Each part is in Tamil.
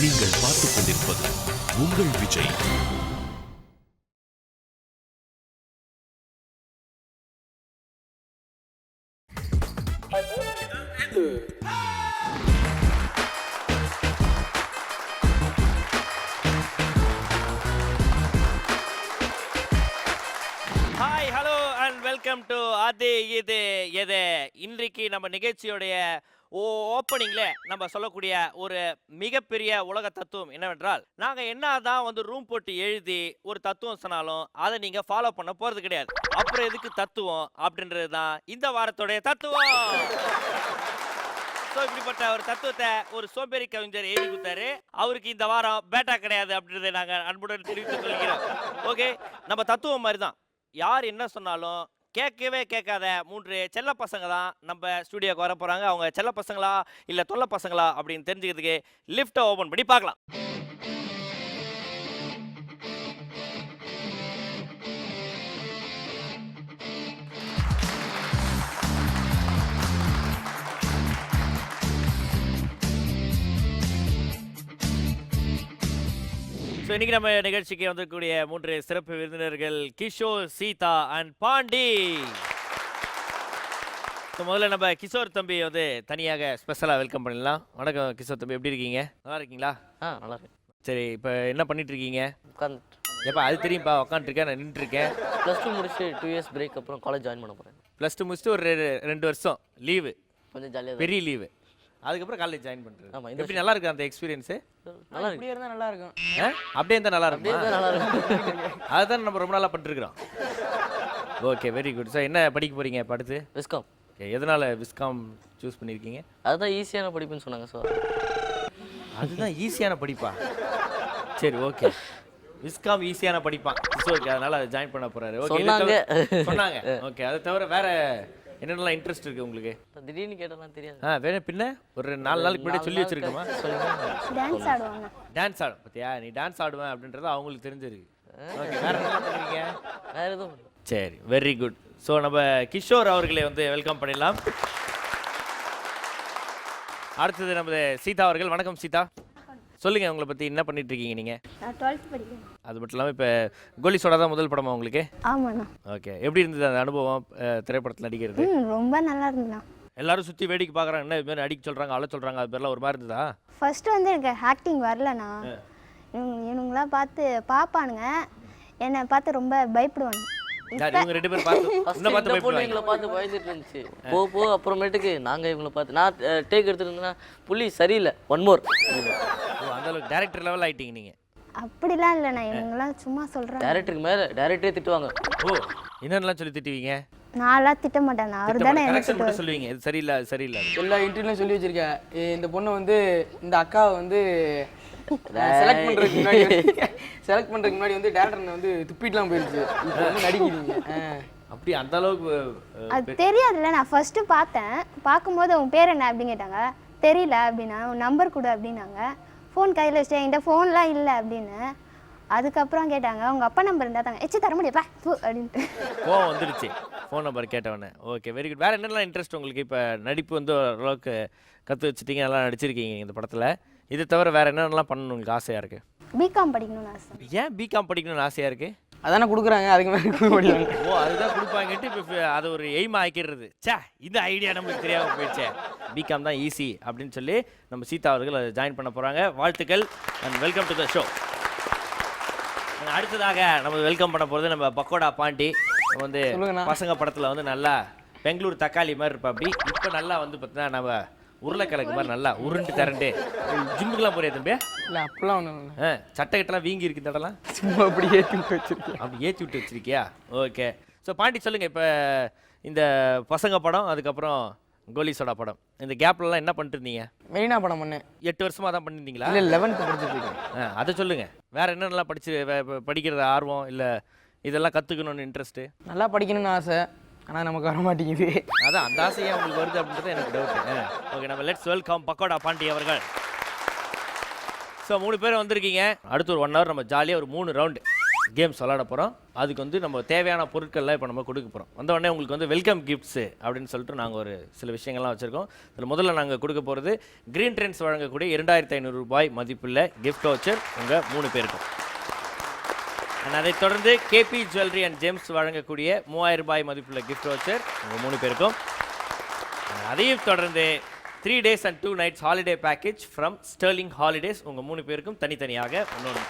நீங்கள் பார்த்துக் கொண்டிருப்பது உங்கள் Vijay. Hi hello and welcome to அது இது எது. இன்றைக்கு நம்ம நிகழ்ச்சியோடைய ஓப்பனிங்ல நம்ம சொல்லக்கூடிய ஒரு மிகப்பெரிய உலக தத்துவம் என்னவென்றால், நாங்க என்னதான் ரூம் போட்டு எழுதி ஒரு தத்துவம் சொன்னாலும் அதை நீங்க ஃபாலோ பண்ண போறது கிடையாது. அப்புறம் எதுக்கு தத்துவம் அப்படின்றது தான் இந்த வாரத்தோடைய தத்துவம். இப்படிப்பட்ட ஒரு தத்துவத்தை ஒரு சோம்பேறி கவிஞர் எழுதி கொடுத்தாரு. அவருக்கு இந்த வாரம் பேட்டா கிடையாது அப்படின்றத நாங்க அன்புடன் தெரிவித்துக் கொள்கிறோம். ஓகே, நம்ம தத்துவம் மாதிரி தான். யார் என்ன சொன்னாலும் கேட்கவே கேட்காத 3 செல்ல பசங்க தான் நம்ம ஸ்டுடியோக்கு வர போறாங்க. அவங்க செல்ல பசங்களா இல்ல தொல்ல பசங்களா அப்படின்னு தெரிஞ்சுக்கிறதுக்கு லிஃப்ட்டை ஓபன் பண்ணி பார்க்கலாம். இன்னைக்கு நம்ம நிகழ்ச்சிக்கு வந்திருக்கக்கூடிய 3 சிறப்பு விருந்தினர்கள் கிஷோர், சீதா அண்ட் பாண்டி. முதல்ல நம்ம கிஷோர் தம்பி தனியாக ஸ்பெஷலாக வெல்கம் பண்ணிடலாம். வணக்கம் கிஷோர் தம்பி, எப்படி இருக்கீங்க? நல்லா இருக்கீங்களா? நல்லா இருக்கு. சரி, இப்போ என்ன பண்ணிட்டு இருக்கீங்க? உட்காந்துட்டு. எப்போ அது தெரியும்ப்பா, உட்காந்துருக்கேன், நான் நின்றுருக்கேன். +2 முடிச்சு 2 இயர்ஸ் பிரேக், அப்புறம் காலேஜ் ஜாயின் பண்ண போகிறேன். +2 முடிச்சுட்டு ஒரு 2 வருஷம் லீவு, கொஞ்சம் ஜாலியாக பெரிய லீவு. அதுக்கப்புறம் காலேஜ் ஜாயின் பண்ணுறது. ஆமாம், எப்படி நல்லா இருக்கு அந்த எக்ஸ்பீரியன்ஸு? நல்லா இருக்கு. இப்படியே இருந்தால் நல்லா இருக்கும். அப்படியே இருந்தால் நல்லா இருக்கும். நல்லா இருக்கும். அதுதான் நம்ம ரொம்ப நாளாக பண்ணிருக்கிறோம். Okay, very good. சார், என்ன படிக்க போகிறீங்க இப்போ அடுத்து? விஸ்காம். எதனால் விஸ்காம் சூஸ் பண்ணியிருக்கீங்க? அதுதான் ஈஸியான படிப்புன்னு சொன்னாங்க சார். அதுதான் ஈஸியான படிப்பா? சரி, ஓகே. விஸ்காம் ஈஸியான படிப்பான் கிஷோருக்கு, அதனால் அதை ஜாயின் பண்ண போகிறாரு. ஓகே, சொன்னாங்க. ஓகே, அதை தவிர வேறு என்னென்னலாம் இன்ட்ரெஸ்ட் இருக்குது உங்களுக்கு? திடீர்னு கேட்டாலாம் தெரியாது. வேணும் பின்ன ஒரு 4 நாளுக்கு முன்னாடி சொல்லி வச்சிருக்கோமா? டான்ஸ் ஆடுவாங்க. டான்ஸ் ஆடும் பார்த்தியா, நீ டான்ஸ் ஆடுவேன் அப்படின்றது அவங்களுக்கு தெரிஞ்சிருக்கு. ஓகே, வேற என்ன பண்ணுவீங்க? வேறு எதுவும். சரி, வெரி குட். ஸோ நம்ம கிஷோர் அவர்களை வெல்கம் பண்ணிடலாம். அடுத்தது நமது சீதா அவர்கள். வணக்கம் சீதா, சொல்லுங்கள் உங்களை பற்றி என்ன பண்ணிட்டு இருக்கீங்க நீங்கள்? நான் 12th படிக்கிறேன். அது மட்டும் இல்லாமல் இப்போ கோலி சோடா தான் முதல் படமா உங்களுக்கு? ஆமாண்ணா. ஓகே, எப்படி இருந்தது அந்த அனுபவம் திரைப்படத்தில் நடிக்கிறது? ரொம்ப நல்லா இருந்ததுண்ணா. எல்லாரும் சுற்றி வேடிக்கை பார்க்குறாங்க, என்ன இது மாதிரி அடிக்க சொல்கிறாங்க, அழ சொல்கிறாங்க, அது பேர்லாம் ஒரு மாதிரி இருந்ததா? ஃபர்ஸ்ட் எனக்கு ஆக்டிங் வரலண்ணா. இவங்களாம் பார்ப்பானுங்க, என்னை பார்த்து ரொம்ப பயப்படுவாங்க. இவங்க 2 பேரும் பார்த்து எங்களை பார்த்து பயந்துட்டு இருந்துச்சு. போ அப்புறமேட்டுக்கு நாங்கள் இவங்களை பார்த்து நான் டேக் எடுத்துருந்தேன்னா புள்ளி சரியில்லை, 1 more. அந்த அளவுக்கு டேரக்டர் லெவல் ஆகிட்டீங்க நீங்கள்? அப்படிலாம் இல்லைண்ணா, இவங்கெல்லாம் சும்மா சொல்கிறாங்க. டேரக்டருக்கு மேலே டேரக்டரே திட்டுவாங்க. ஓ, என்னென்னலாம் சொல்லி திட்டுவீங்க? நான்லாம் திட்ட மாட்டேண்ணா, அவர் தானே கரெக்ஷன் மட்டும் சொல்லுவீங்க, இது சரியில்லை அது சரியில்லை. எல்லா இன்டர்வியூலையும் சொல்லி வச்சிருக்கேன். இந்த பொண்ணை இந்த அக்காவை செலக்ட் பண்ணுறதுக்கு முன்னாடி டேரக்டர் துப்பிட்டுலாம் போயிடுச்சு. இப்போ நடிக்கிறீங்க. அப்படி அந்த அளவுக்கு அது தெரியாதுல்ல. நான் ஃபர்ஸ்ட் பார்த்தேன், பார்க்கும்போது உன் பேர் என்ன அப்படின்னு கேட்டாங்க. தெரியல அப்படின்னா, உன் நம்பர் கொடு அப்படின்னாங்க. ஃபோன் கையில் வச்சுட்டு என்கிட்ட ஃபோன்லாம் இல்லை அப்படின்னு. அதுக்கப்புறம் கேட்டாங்க உங்கள் அப்பா நம்பர் இருந்தால் தாங்க. எச்சு தர முடியப்பா அப்படின்ட்டு கோவம் வந்துடுச்சு ஃபோன் நம்பர் கேட்டவொடனே. Okay, very good. வேறு என்னெல்லாம் இன்ட்ரெஸ்ட் உங்களுக்கு? இப்போ நடிப்பு ஓரளவுக்கு கற்று வச்சுட்டீங்க, நல்லா நடிச்சிருக்கீங்க இந்த படத்தில். இது தவிர வேறு என்னென்னலாம் பண்ணணும் உங்களுக்கு ஆசையாக இருக்குது? பிகாம் படிக்கணும்னு ஆசை. ஏன் பிகாம் படிக்கணும்னு ஆசையாக இருக்குது? அதானே கொடுக்குறாங்க, அதுக்கு மேலே படிக்கிறாங்க. ஓ, அதுதான் கொடுப்பாங்கட்டு இப்போ அதை ஒரு எய்மாக ஆக்கிடுறது. இந்த ஐடியா நம்மளுக்கு தெரியாமல் போயிடுச்சே. பிகாம் தான் ஈஸி அப்படின்னு சொல்லி நம்ம சீதா அவர்கள் அதை ஜாயின் பண்ண போகிறாங்க. வாழ்த்துக்கள் and welcome to the show. அடுத்ததாக நம்ம வெல்கம் பண்ண போகிறது நம்ம பக்கோடா பாண்டி. பசங்க படத்தில் நல்லா பெங்களூர் தக்காளி மாதிரி இருப்பா. அப்படி இப்போ நல்லா பார்த்தீங்கன்னா நம்ம உருளைக்கிழங்கு மாதிரி நல்லா உருண்டு திரண்டு. ஜிம்முக்கெல்லாம் போறியா தம்பி? இல்லை, அப்படிலாம் ஒன்று. சட்டை கட்டெல்லாம் வீங்கி இருக்கு தடலாம்? சும்மா அப்படி ஏற்றி விட்டு வச்சிருக்கேன். அப்படி ஏற்றி விட்டு வச்சிருக்கியா? ஓகே. ஸோ பாண்டி சொல்லுங்கள், இப்போ இந்த பசங்க படம், அதுக்கப்புறம் கோலி சோடா படம், இந்த கேப்லலாம் என்ன பண்ணிட்டு இருந்தீங்க? மெரினா படம் பண்ணேன். 8 வருஷமாக தான் பண்ணியிருந்தீங்களா? இல்லை, 11th படிச்சுட்டு இருக்கேன். அதை சொல்லுங்கள். வேறு என்னென்னலாம் படிக்கிறது ஆர்வம், இல்லை இதெல்லாம் கற்றுக்கணும்னு இன்ட்ரெஸ்ட்டு? நல்லா படிக்கணும்னு ஆசை, ஆனால் நமக்கு வர மாட்டேங்குது. அதான் அந்த ஆசையாக உங்களுக்கு வருது அப்படின்றது எனக்கு டவுட்டு. ஓகே, நம்ம லெட்ஸ் வெல்கம் பக்கோடா பாண்டி அவர்கள். ஸோ 3 பேர் வந்திருக்கீங்க. அடுத்து ஒரு 1 hour நம்ம ஜாலியாக ஒரு 3 ரவுண்டு கேம்ஸ் விளாட போகிறோம். அதுக்கு வந்து நம்ம தேவையான பொருட்கள்லாம் இப்போ நம்ம கொடுக்க போகிறோம். வந்த உடனே உங்களுக்கு வந்து வெல்கம் கிஃப்ட்ஸு அப்படின்னு சொல்லிட்டு நாங்கள் ஒரு சில விஷயங்கள்லாம் வச்சுருக்கோம். இதில் முதல்ல நாங்கள் கொடுக்க போகிறது க்ரீன் ட்ரெண்ட்ஸ் வழங்கக்கூடிய 2500 ரூபாய் மதிப்புள்ள கிஃப்ட் வவுச்சர் உங்கள் 3 பேருக்கும். அதைத் தொடர்ந்து கேபி ஜுவல்லரி அண்ட் ஜெம்ஸ் வழங்கக்கூடிய 3000 ரூபாய் மதிப்புள்ள கிஃப்ட் வவுச்சர் உங்கள் 3 பேருக்கும். அதையும் தொடர்ந்து 3 days and 2 nights holiday package from Sterling Holidays உங்கள் 3 பேருக்கும் தனித்தனியாக ஒன்று.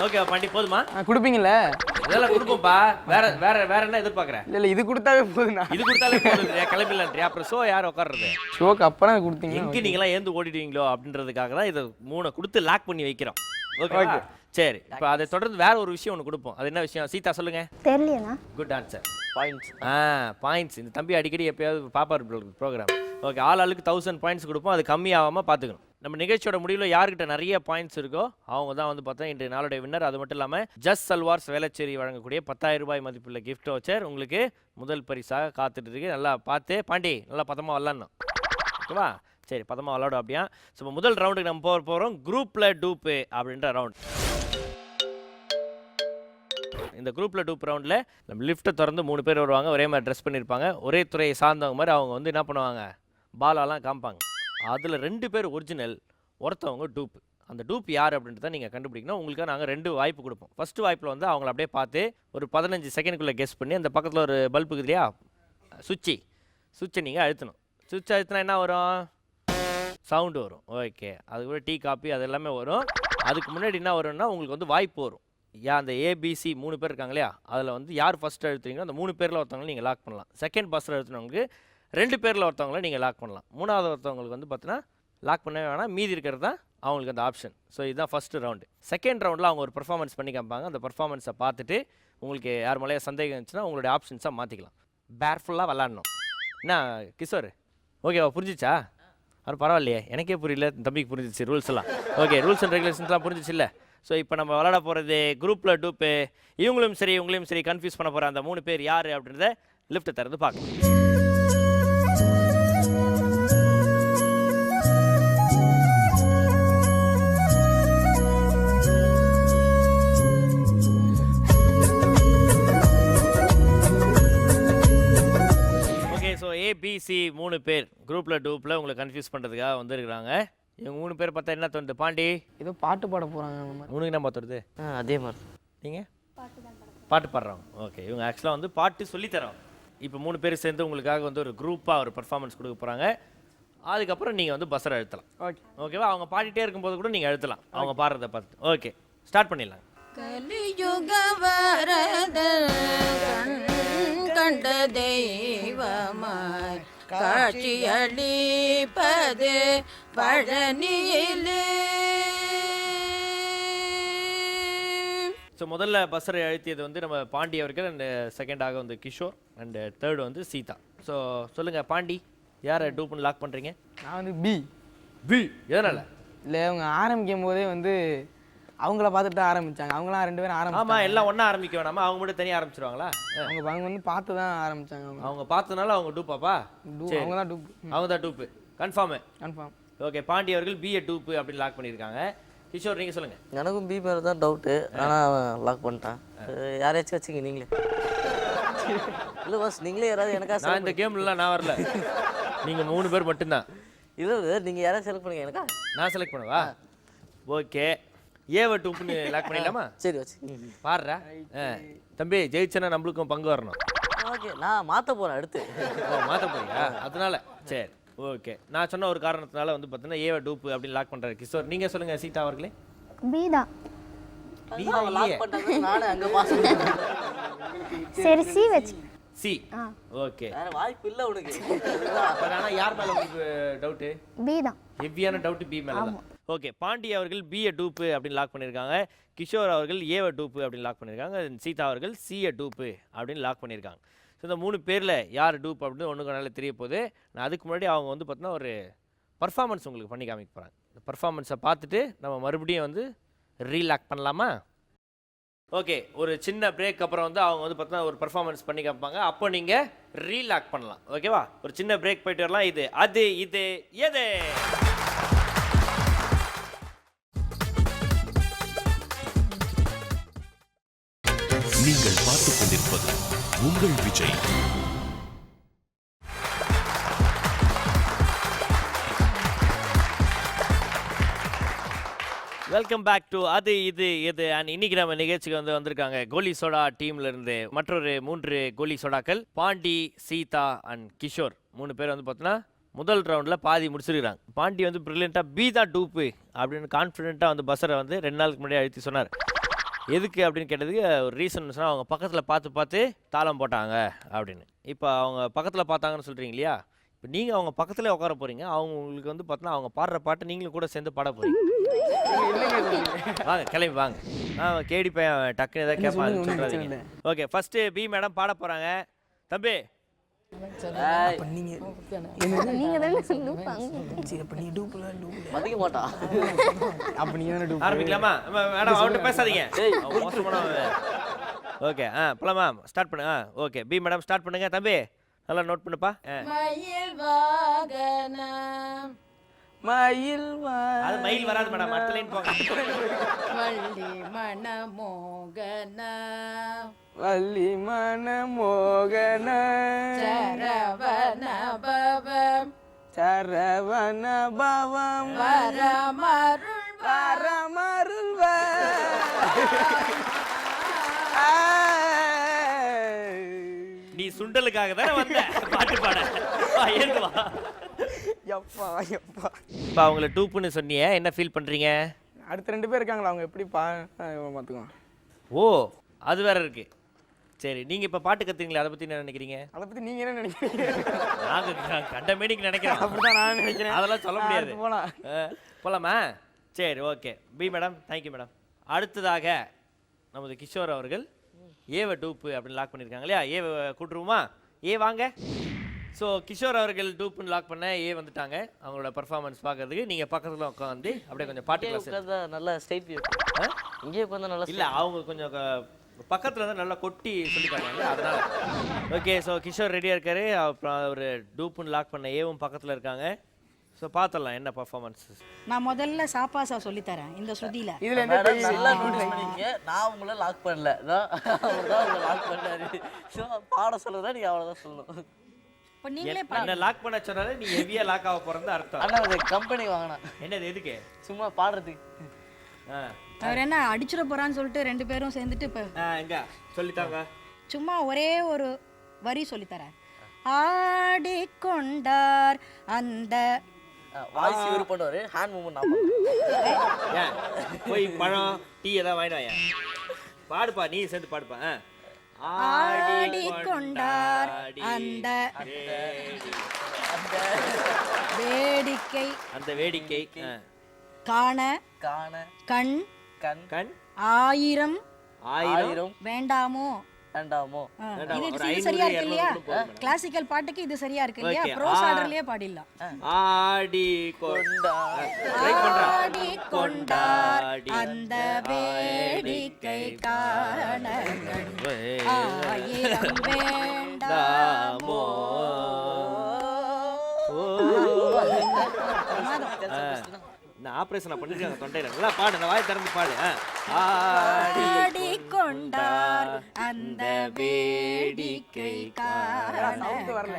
ஓகேவா பாண்டி, போதுமா? கொடுப்பீங்கல்ல? இதெல்லாம் கொடுப்போம்ப்பா. வேற வேற வேற என்ன எதிர்பார்க்குறேன்? இல்லை இது கொடுத்தாவே போதுண்ணா. இது கொடுத்தாலே போதும், கிளம்பிடலான்றியா? அப்புறம் ஷோ யார் உட்கார்றது? ஷோக்கு அப்புறம் கொடுத்தீங்க. எங்கே நீங்களாம் ஏந்து ஓடிடுவீங்களோ அப்படின்றதுக்காக தான் இதை 3 கொடுத்து லாக் பண்ணி வைக்கிறோம். ஓகே சரி. இப்போ அதை தொடர்ந்து வேற ஒரு விஷயம் ஒன்று கொடுப்போம். அது என்ன விஷயம் சீதா சொல்லுங்க. தெரியலண்ணா. Good answer. பாயிண்ட்ஸ். பாயிண்ட்ஸ். இந்த தம்பி அடிக்கடி எப்பயாவது பாப்பார் ப்ரோக்ராம். ஓகே, ஆளுக்கு 1000 பாயிண்ட்ஸ் கொடுப்போம். அது கம்மியாகாமல் பார்த்துக்கணும். நம்ம நிகழ்ச்சியோட முடிவில் யார்கிட்ட நிறைய பாயிண்ட்ஸ் இருக்கோ அவங்க தான் வந்து பார்த்தா இன்றைய நாளுடைய வின்னர். அது மட்டும் இல்லாமல் ஜஸ்ட் சல்வார்ஸ் வேளச்சேரி வழங்கக்கூடிய 10000 ரூபாய் மதிப்புள்ள கிஃப்ட் வவுச்சர் உங்களுக்கு முதல் பரிசாக காத்துட்டு இருக்கு. நல்லா பார்த்து பாண்டி, நல்லா பதமாக விளாட்ணும். ஓகேவா? சரி, பதமாக விளாடும் அப்படியா? ஸோ முதல் ரவுண்டுக்கு நம்ம போகிறோம். குரூப்பில் டூப்பு அப்படின்ற ரவுண்ட். இந்த குரூப்பில் டூப் ரவுண்டில் நம்ம லிஃப்ட்டை திறந்து 3 பேர் வருவாங்க. ஒரே மாதிரி ட்ரெஸ் பண்ணியிருப்பாங்க. ஒரே துறையை சார்ந்தவங்க மாதிரி அவங்க வந்து என்ன பண்ணுவாங்க, பாலாலாம் காமிப்பாங்க. அதில் 2 பேர் ஒரிஜினல், ஒருத்தவங்க டூப். அந்த டூப் யார் அப்படின்றத நீங்கள் கண்டுபிடிக்கணும். உங்களுக்கு நாங்கள் 2 வாய்ப்பு கொடுப்போம். ஃபஸ்ட்டு வாய்ப்பில் வந்து அவங்கள அப்படியே பார்த்து ஒரு 15 செகண்டுக்குள்ளே கெஸ் பண்ணி அந்த பக்கத்தில் ஒரு பல்பு இருக்குது இல்லையா, சுவிட்சை நீங்கள் அழுத்தணும். சுவிட்ச் அழுத்தினா என்ன வரும்? சவுண்டு வரும். ஓகே, அது கூட டீ காப்பி அது எல்லாமே வரும். அதுக்கு முன்னாடி என்ன வரும்னா உங்களுக்கு வந்து வாய்ப்பு வரும். அந்த ஏபிசி 3 பேர் இருக்காங்க இல்லையா, அதில் வந்து யார் ஃபஸ்ட்டு அழுத்துறீங்களோ அந்த 3 பேரில் ஒருத்தவங்களை நீங்கள் லாக் பண்ணலாம். செகண்ட் பஸ்ஸில் அழுத்துனவங்களுக்கு 2 பேரில் ஒருத்தவங்களை நீங்கள் லாக் பண்ணலாம். 3வது ஒருத்தவங்களுக்கு வந்து பார்த்தீங்கன்னா லாக் பண்ணவே வேணாம், மீதி இருக்கிறது தான் அவங்களுக்கு அந்த ஆப்ஷன். ஸோ இதுதான் ஃபஸ்ட்டு ரவுண்டு. செகண்ட் ரவுண்டில் அவங்க ஒரு பர்ஃபார்மன்ஸ் பண்ணி காமிப்பாங்க. அந்த பர்ஃபார்மன்ஸை பார்த்துட்டு உங்களுக்கு யார் மேலேயே சந்தேகம் இருந்துச்சுன்னா உங்களுடைய ஆப்ஷன்ஸாக மாற்றிக்கலாம். பேர்ஃபுல்லாக விளாட்ணும். என்ன கிஷோர், ஓகேவா? புரிஞ்சிச்சா? அது பரவாயில்லையே, எனக்கே புரியல, தம்பிக்கு புரிஞ்சிச்சு ரூல்ஸ் எல்லாம். ஓகே, ரூல்ஸ் அண்ட் ரெகுலேஷன்ஸ்லாம் புரிஞ்சிச்சு இல்லை? ஸோ இப்போ நம்ம விளாட போகிறது குரூப்பில் டூப்பு. இவங்களும் சரி இவங்களையும் சரி கன்ஃபியூஸ் பண்ண போகிற அந்த 3 பேர் யார் அப்படின்றத லிஃப்ட்டை திறந்து பார்க்கலாம். ஓகே, ஸோ ஏபிசி 3 பேர் குரூப்பில் டூப்பில் உங்களை கன்ஃபியூஸ் பண்ணுறதுக்காக வந்துருக்குறாங்க. இவங்க 3 பேர் பார்த்தா என்ன தோணுது பாண்டி? ஏதோ பாட்டு பாட போகிறாங்க. உனக்கு என்ன பார்த்துருது? அதே மாதிரி. நீங்கள் பாட்டு பாடுறோம். ஓகே, இவங்க ஆக்சுவலாக வந்து பாட்டு சொல்லித்தரோம். இப்போ 3 பேர் சேர்ந்து உங்களுக்காக வந்து ஒரு குரூப்பாக ஒரு பர்ஃபார்மன்ஸ் கொடுக்க போகிறாங்க. அதுக்கப்புறம் நீங்கள் வந்து பஸ்ஸரை அழுத்தலாம். ஓகே, ஓகேவா? அவங்க பாடிட்டே இருக்கும்போது கூட நீங்கள் அழுத்தலாம் அவங்க பாடுறதை பார்த்து. ஓகே, ஸ்டார்ட் பண்ணிடலாம். கலியுக வரத கண்ட தெய்வமாய் காட்சியளிப்பது பழனியிலே. ஸோ முதல்ல பஸ்ஸரை அழுத்தியது வந்து நம்ம பாண்டி அவர்கள், அண்ட் செகண்டாக வந்து கிஷோர், அண்ட் தேர்டு வந்து சீதா. ஸோ சொல்லுங்கள் பாண்டி, யாரை டூப்புன்னு லாக் பண்ணுறீங்க? நான் வந்து பி. எதனால்? இல்லை, அவங்க ஆரம்பிக்கும் போதே வந்து அவங்கள பார்த்துட்டு தான் ஆரம்பித்தாங்க. அவங்களாம் 2 பேரும் ஆரம்பிச்சாங்க. ஆமாம், எல்லாம் ஒன்றா ஆரம்பிக்க வேணாமா? அவங்க மட்டும் தனியாக ஆரம்பிச்சிருவாங்களா? அவங்க வந்து பார்த்து தான் ஆரம்பித்தாங்க. அவங்க பார்த்ததுனால அவங்க டூப்பாப்பா? அவங்க தான் டூப். அவங்க தான் டூப்பு, கன்ஃபார்மு? கன்ஃபார்ம். ஓகே, பாண்டி அவர்கள் பிஏ டூப்பு அப்படின்னு லாக் பண்ணியிருக்காங்க. கிஷோர் நீங்கள் சொல்லுங்கள். எனக்கும் பி மேலே தான் டவுட்டு, ஆனால் அவன் லாக் பண்ணிட்டான். யாரையாச்சும் வச்சுங்க நீங்களே. இல்லை பாஸ், நீங்களே யாராவது எனக்கா? நான் இந்த கேம்லாம் நான் வரல, நீங்கள் 3 பேர் மட்டும்தான். இல்லை, நீங்கள் யாராவது செலக்ட் பண்ணுங்க. எனக்கா? நான் செலக்ட் பண்ணவா? ஓகே, ஏவ டூப்புன்னு லாக் பண்ணிடலாமா? சரி வச்சு பாடுறா. தம்பி, ஜெயிச்சனா நம்மளுக்கும் பங்கு வரணும். ஓகே, நான் மாற்ற போகிறேன் அடுத்து. மாற்ற போறியா? அதனால சரி ஓகே. நான் சொன்ன ஒரு காரணத்தினால வந்து பார்த்தீங்கன்னா ஏவ டூப்பு அப்படின்னு லாக் பண்ணுறாரு கிஷோர். நீங்கள் சொல்லுங்கள் சீதா அவர்களே. பி தான். லாக் பண்ணிட்டாங்க, நானே அங்கே பாஸ். சரி, சி வச்சு. சி. ஓகே, வேற வாய்ப்பு இல்லை உனக்கு. ஆனால் யார் மேலே உங்களுக்கு டவுட்டு? பி தான். ஹெவியான டவுட்டு பி மேலே தான். ஓகே, பாண்டி அவர்கள் பிஏ டூப்பு அப்படின்னு லாக் பண்ணியிருக்காங்க. கிஷோர் அவர்கள் ஏவ டூப்பு அப்படின்னு லாக் பண்ணியிருக்காங்க. சீதா அவர்கள் சிஏ டூப்பு அப்படின்னு லாக் பண்ணியிருக்காங்க. ஸோ இந்த 3 பேரில் யார் டூப் அப்படின்னு ஒன்றுக்கு நல்லா தெரிய போகுது. நான் அதுக்கு முன்னாடி அவங்க வந்து பார்த்தீங்கன்னா ஒரு பர்ஃபார்மன்ஸ் உங்களுக்கு பண்ணி காமிக்க போகிறாங்க. இந்த பர்ஃபார்மன்ஸை பார்த்துட்டு நம்ம மறுபடியும் வந்து ரீலாக் பண்ணலாமா? ஓகே, ஒரு சின்ன பிரேக் அப்புறம் வந்து அவங்க வந்து பார்த்தீங்கன்னா ஒரு பர்ஃபார்மன்ஸ் பண்ணி காமிப்பாங்க. அப்போ நீங்கள் ரீலாக் பண்ணலாம். ஓகேவா? ஒரு சின்ன பிரேக் போயிட்டு வரலாம். இது அது இது எது. உங்கள் விஜய். வெல்கம் பேக் டு அது இது இது அண்ட் இன்னைக்கு நம்ம நிகழ்ச்சிக்கு வந்திருக்காங்க கோலி சோடா டீம்ல இருந்து மற்றொரு 3 கோலி சோடாக்கள் பாண்டி, சீதா அண்ட் கிஷோர் 3 பேர் பார்த்தோன்னா முதல் ரவுண்டில் பாதி முடிச்சிருக்காங்க. பாண்டி பிரில்லியண்ட்டாக பி தான் டூப்பு அப்படின்னு கான்ஃபிடென்ட்டாக பஸ்ஸரை 2 நாளுக்கு முன்னாடி அழுத்தி சொன்னார். எதுக்கு அப்படின்னு கேட்டதுக்கு ஒரு ரீசன் சொன்னால் அவங்க பக்கத்தில் பார்த்து தாளம் போட்டாங்க அப்படின்னு. இப்போ அவங்க பக்கத்தில் பார்த்தாங்கன்னு சொல்கிறீங்க இல்லையா, இப்போ நீங்கள் அவங்க பக்கத்தில் உட்கார போகிறீங்க, அவங்க உங்களுக்கு பார்த்தோன்னா அவங்க பாடுற பாட்டு நீங்களும் கூட சேர்ந்து பாட போகிறீங்க. வாங்க கிளம்பி வாங்க. நான் கேடி பையன் டக்குன்னு எதாவது கேட்பாங்க சொல்கிறாதீங்க. ஓகே, ஃபஸ்ட்டு பி மேடம் பாட போகிறாங்க. தம்பி மதிக்க மாட்டா. ஆரம்பிக்கலாமா மேடம்? அவன்கிட்ட பேசாதீங்க. ஓகே போலாமா? ஸ்டார்ட் பண்ணுங்க. ஓகே பி மேடம் ஸ்டார்ட் பண்ணுங்க. தம்பி நல்லா நோட் பண்ணுப்பா. மயில் வாகனம் மயில் அது மயில் வராது மேடம், அடுத்த லைன் போங்க. வள்ளி மணமோகன வள்ளி மணமோகன சரவண பவம் சரவண பவம் வரமருள் வரமருள்வ நீ சுண்டலுக்காக தானே வந்த பாட்டு பாட. ஏந்து வா. எப்பா எப்பா. இப்போ அவங்கள டூப்புன்னு சொன்னியே, என்ன ஃபீல் பண்ணுறீங்க? அடுத்த 2 பேர் இருக்காங்களா, அவங்க எப்படி பார்த்துக்குவோம். ஓ அது வேற இருக்கு. சரி, நீங்கள் இப்போ பாட்டு கற்றுங்களே, அதை பற்றி என்ன நினைக்கிறீங்க? அதை பற்றி நீங்கள் என்ன நினைக்கிறீங்க? நாங்கள் கண்ட மேனிக்கு நினைக்கிறோம். அப்படிதான் நான் நினைக்கிறேன். அதெல்லாம் சொல்ல முடியாது. போகலாம். போகலாமா? சரி ஓகே பி மேடம், தேங்க்யூ மேடம். அடுத்ததாக நமது கிஷோர் அவர்கள் ஏவை டூப்பு அப்படின்னு லாக் பண்ணியிருக்காங்க இல்லையா, ஏவை கூட்டுருவோமா? ஏ வாங்க. ஸோ கிஷோர் அவர்கள் டூப்புன்னு லாக் பண்ண ஏ வந்துட்டாங்க. அவங்களோட பர்ஃபார்மன்ஸ் பார்க்கறதுக்கு நீங்கள் பக்கத்தில் உட்காந்து அப்படியே கொஞ்சம் பாட்டு கிளாஸ் நல்லா ஸ்ட்ரைட் வியூ. இங்கே உட்காந்து நல்லா இல்லை, அவங்க கொஞ்சம் பக்கத்தில் நல்லா கொட்டி சொல்லிட்டாங்க அதனால. ஓகே, ஸோ கிஷோர் ரெடியாக இருக்காரு. அப்புறம் ஒரு டூப்புன்னு லாக் பண்ண ஏவும் பக்கத்தில் இருக்காங்க. ஸோ பார்த்துடலாம் என்ன பர்ஃபார்மன்ஸ். நான் முதல்ல சாப்பாசா சொல்லித்தரேன் இந்த ஸ்ருதியில். இதில் மேடம் நல்லா நோட்டீஸ் பண்ணீங்க. நான் உங்களை லாக் பண்ணல, அவர் தான் உங்களை லாக் பண்ணாரு. ஸோ பாட சொல்லுறதா நீங்கள் அவ்வளோதான் சொல்லணும். இப்போ நீங்களே என்ன லாக் பண்ண சொன்னாலே நீ ஹெவியாக லாக் ஆக போகிறது அர்த்தம். ஆனால் அது கம்பெனி வாங்கினா என்னது எதுக்கு? சும்மா பாடுறதுக்கு. அவர் என்ன அடிச்சிட போறான்னு சொல்லிட்டு 2 பேரும் சேர்ந்துட்டு இப்போ எங்க சொல்லித்தாங்க. சும்மா ஒரே ஒரு வரி சொல்லித்தரேன். ஆடிக்கொண்டார் அந்த வாய்ஸ் இவர் பண்ணுவார், ஹேண்ட் மூவ்மெண்ட் நான் பண்ணுவேன். ஏன் போய் பழம் டீ எல்லாம் வாங்கிடுவாங்க. பாடுப்பா, நீ சேர்ந்து பாடுப்பா. ஆடிக்கொண்டார் அந்த வேடிக்கை அந்த வேடிக்கை காண காண கண் கண் கண் ஆயிரம் ஆயிரம் வேண்டாமோ வேண்டாமோ. இது சரியா இருக்கு இல்லையா? கிளாசிக்கல் பாட்டுக்கு இது சரியா இருக்கு இல்லையா? ப்ரோஸ் ஆர்டர்லயே பாடிடலாம். ஆடிக்கொண்டார் அந்த வேடிக்கை காண ஆயிரம் வேண்டாமோ. நான் ஆபரேஷன் பண்ணிருக்காங்க தொண்டையில. நல்லா பாடு, இந்த வாய் திறந்து பாடு. ஆடிக்கொண்டார் அந்த வேடிக்கை காண வரல.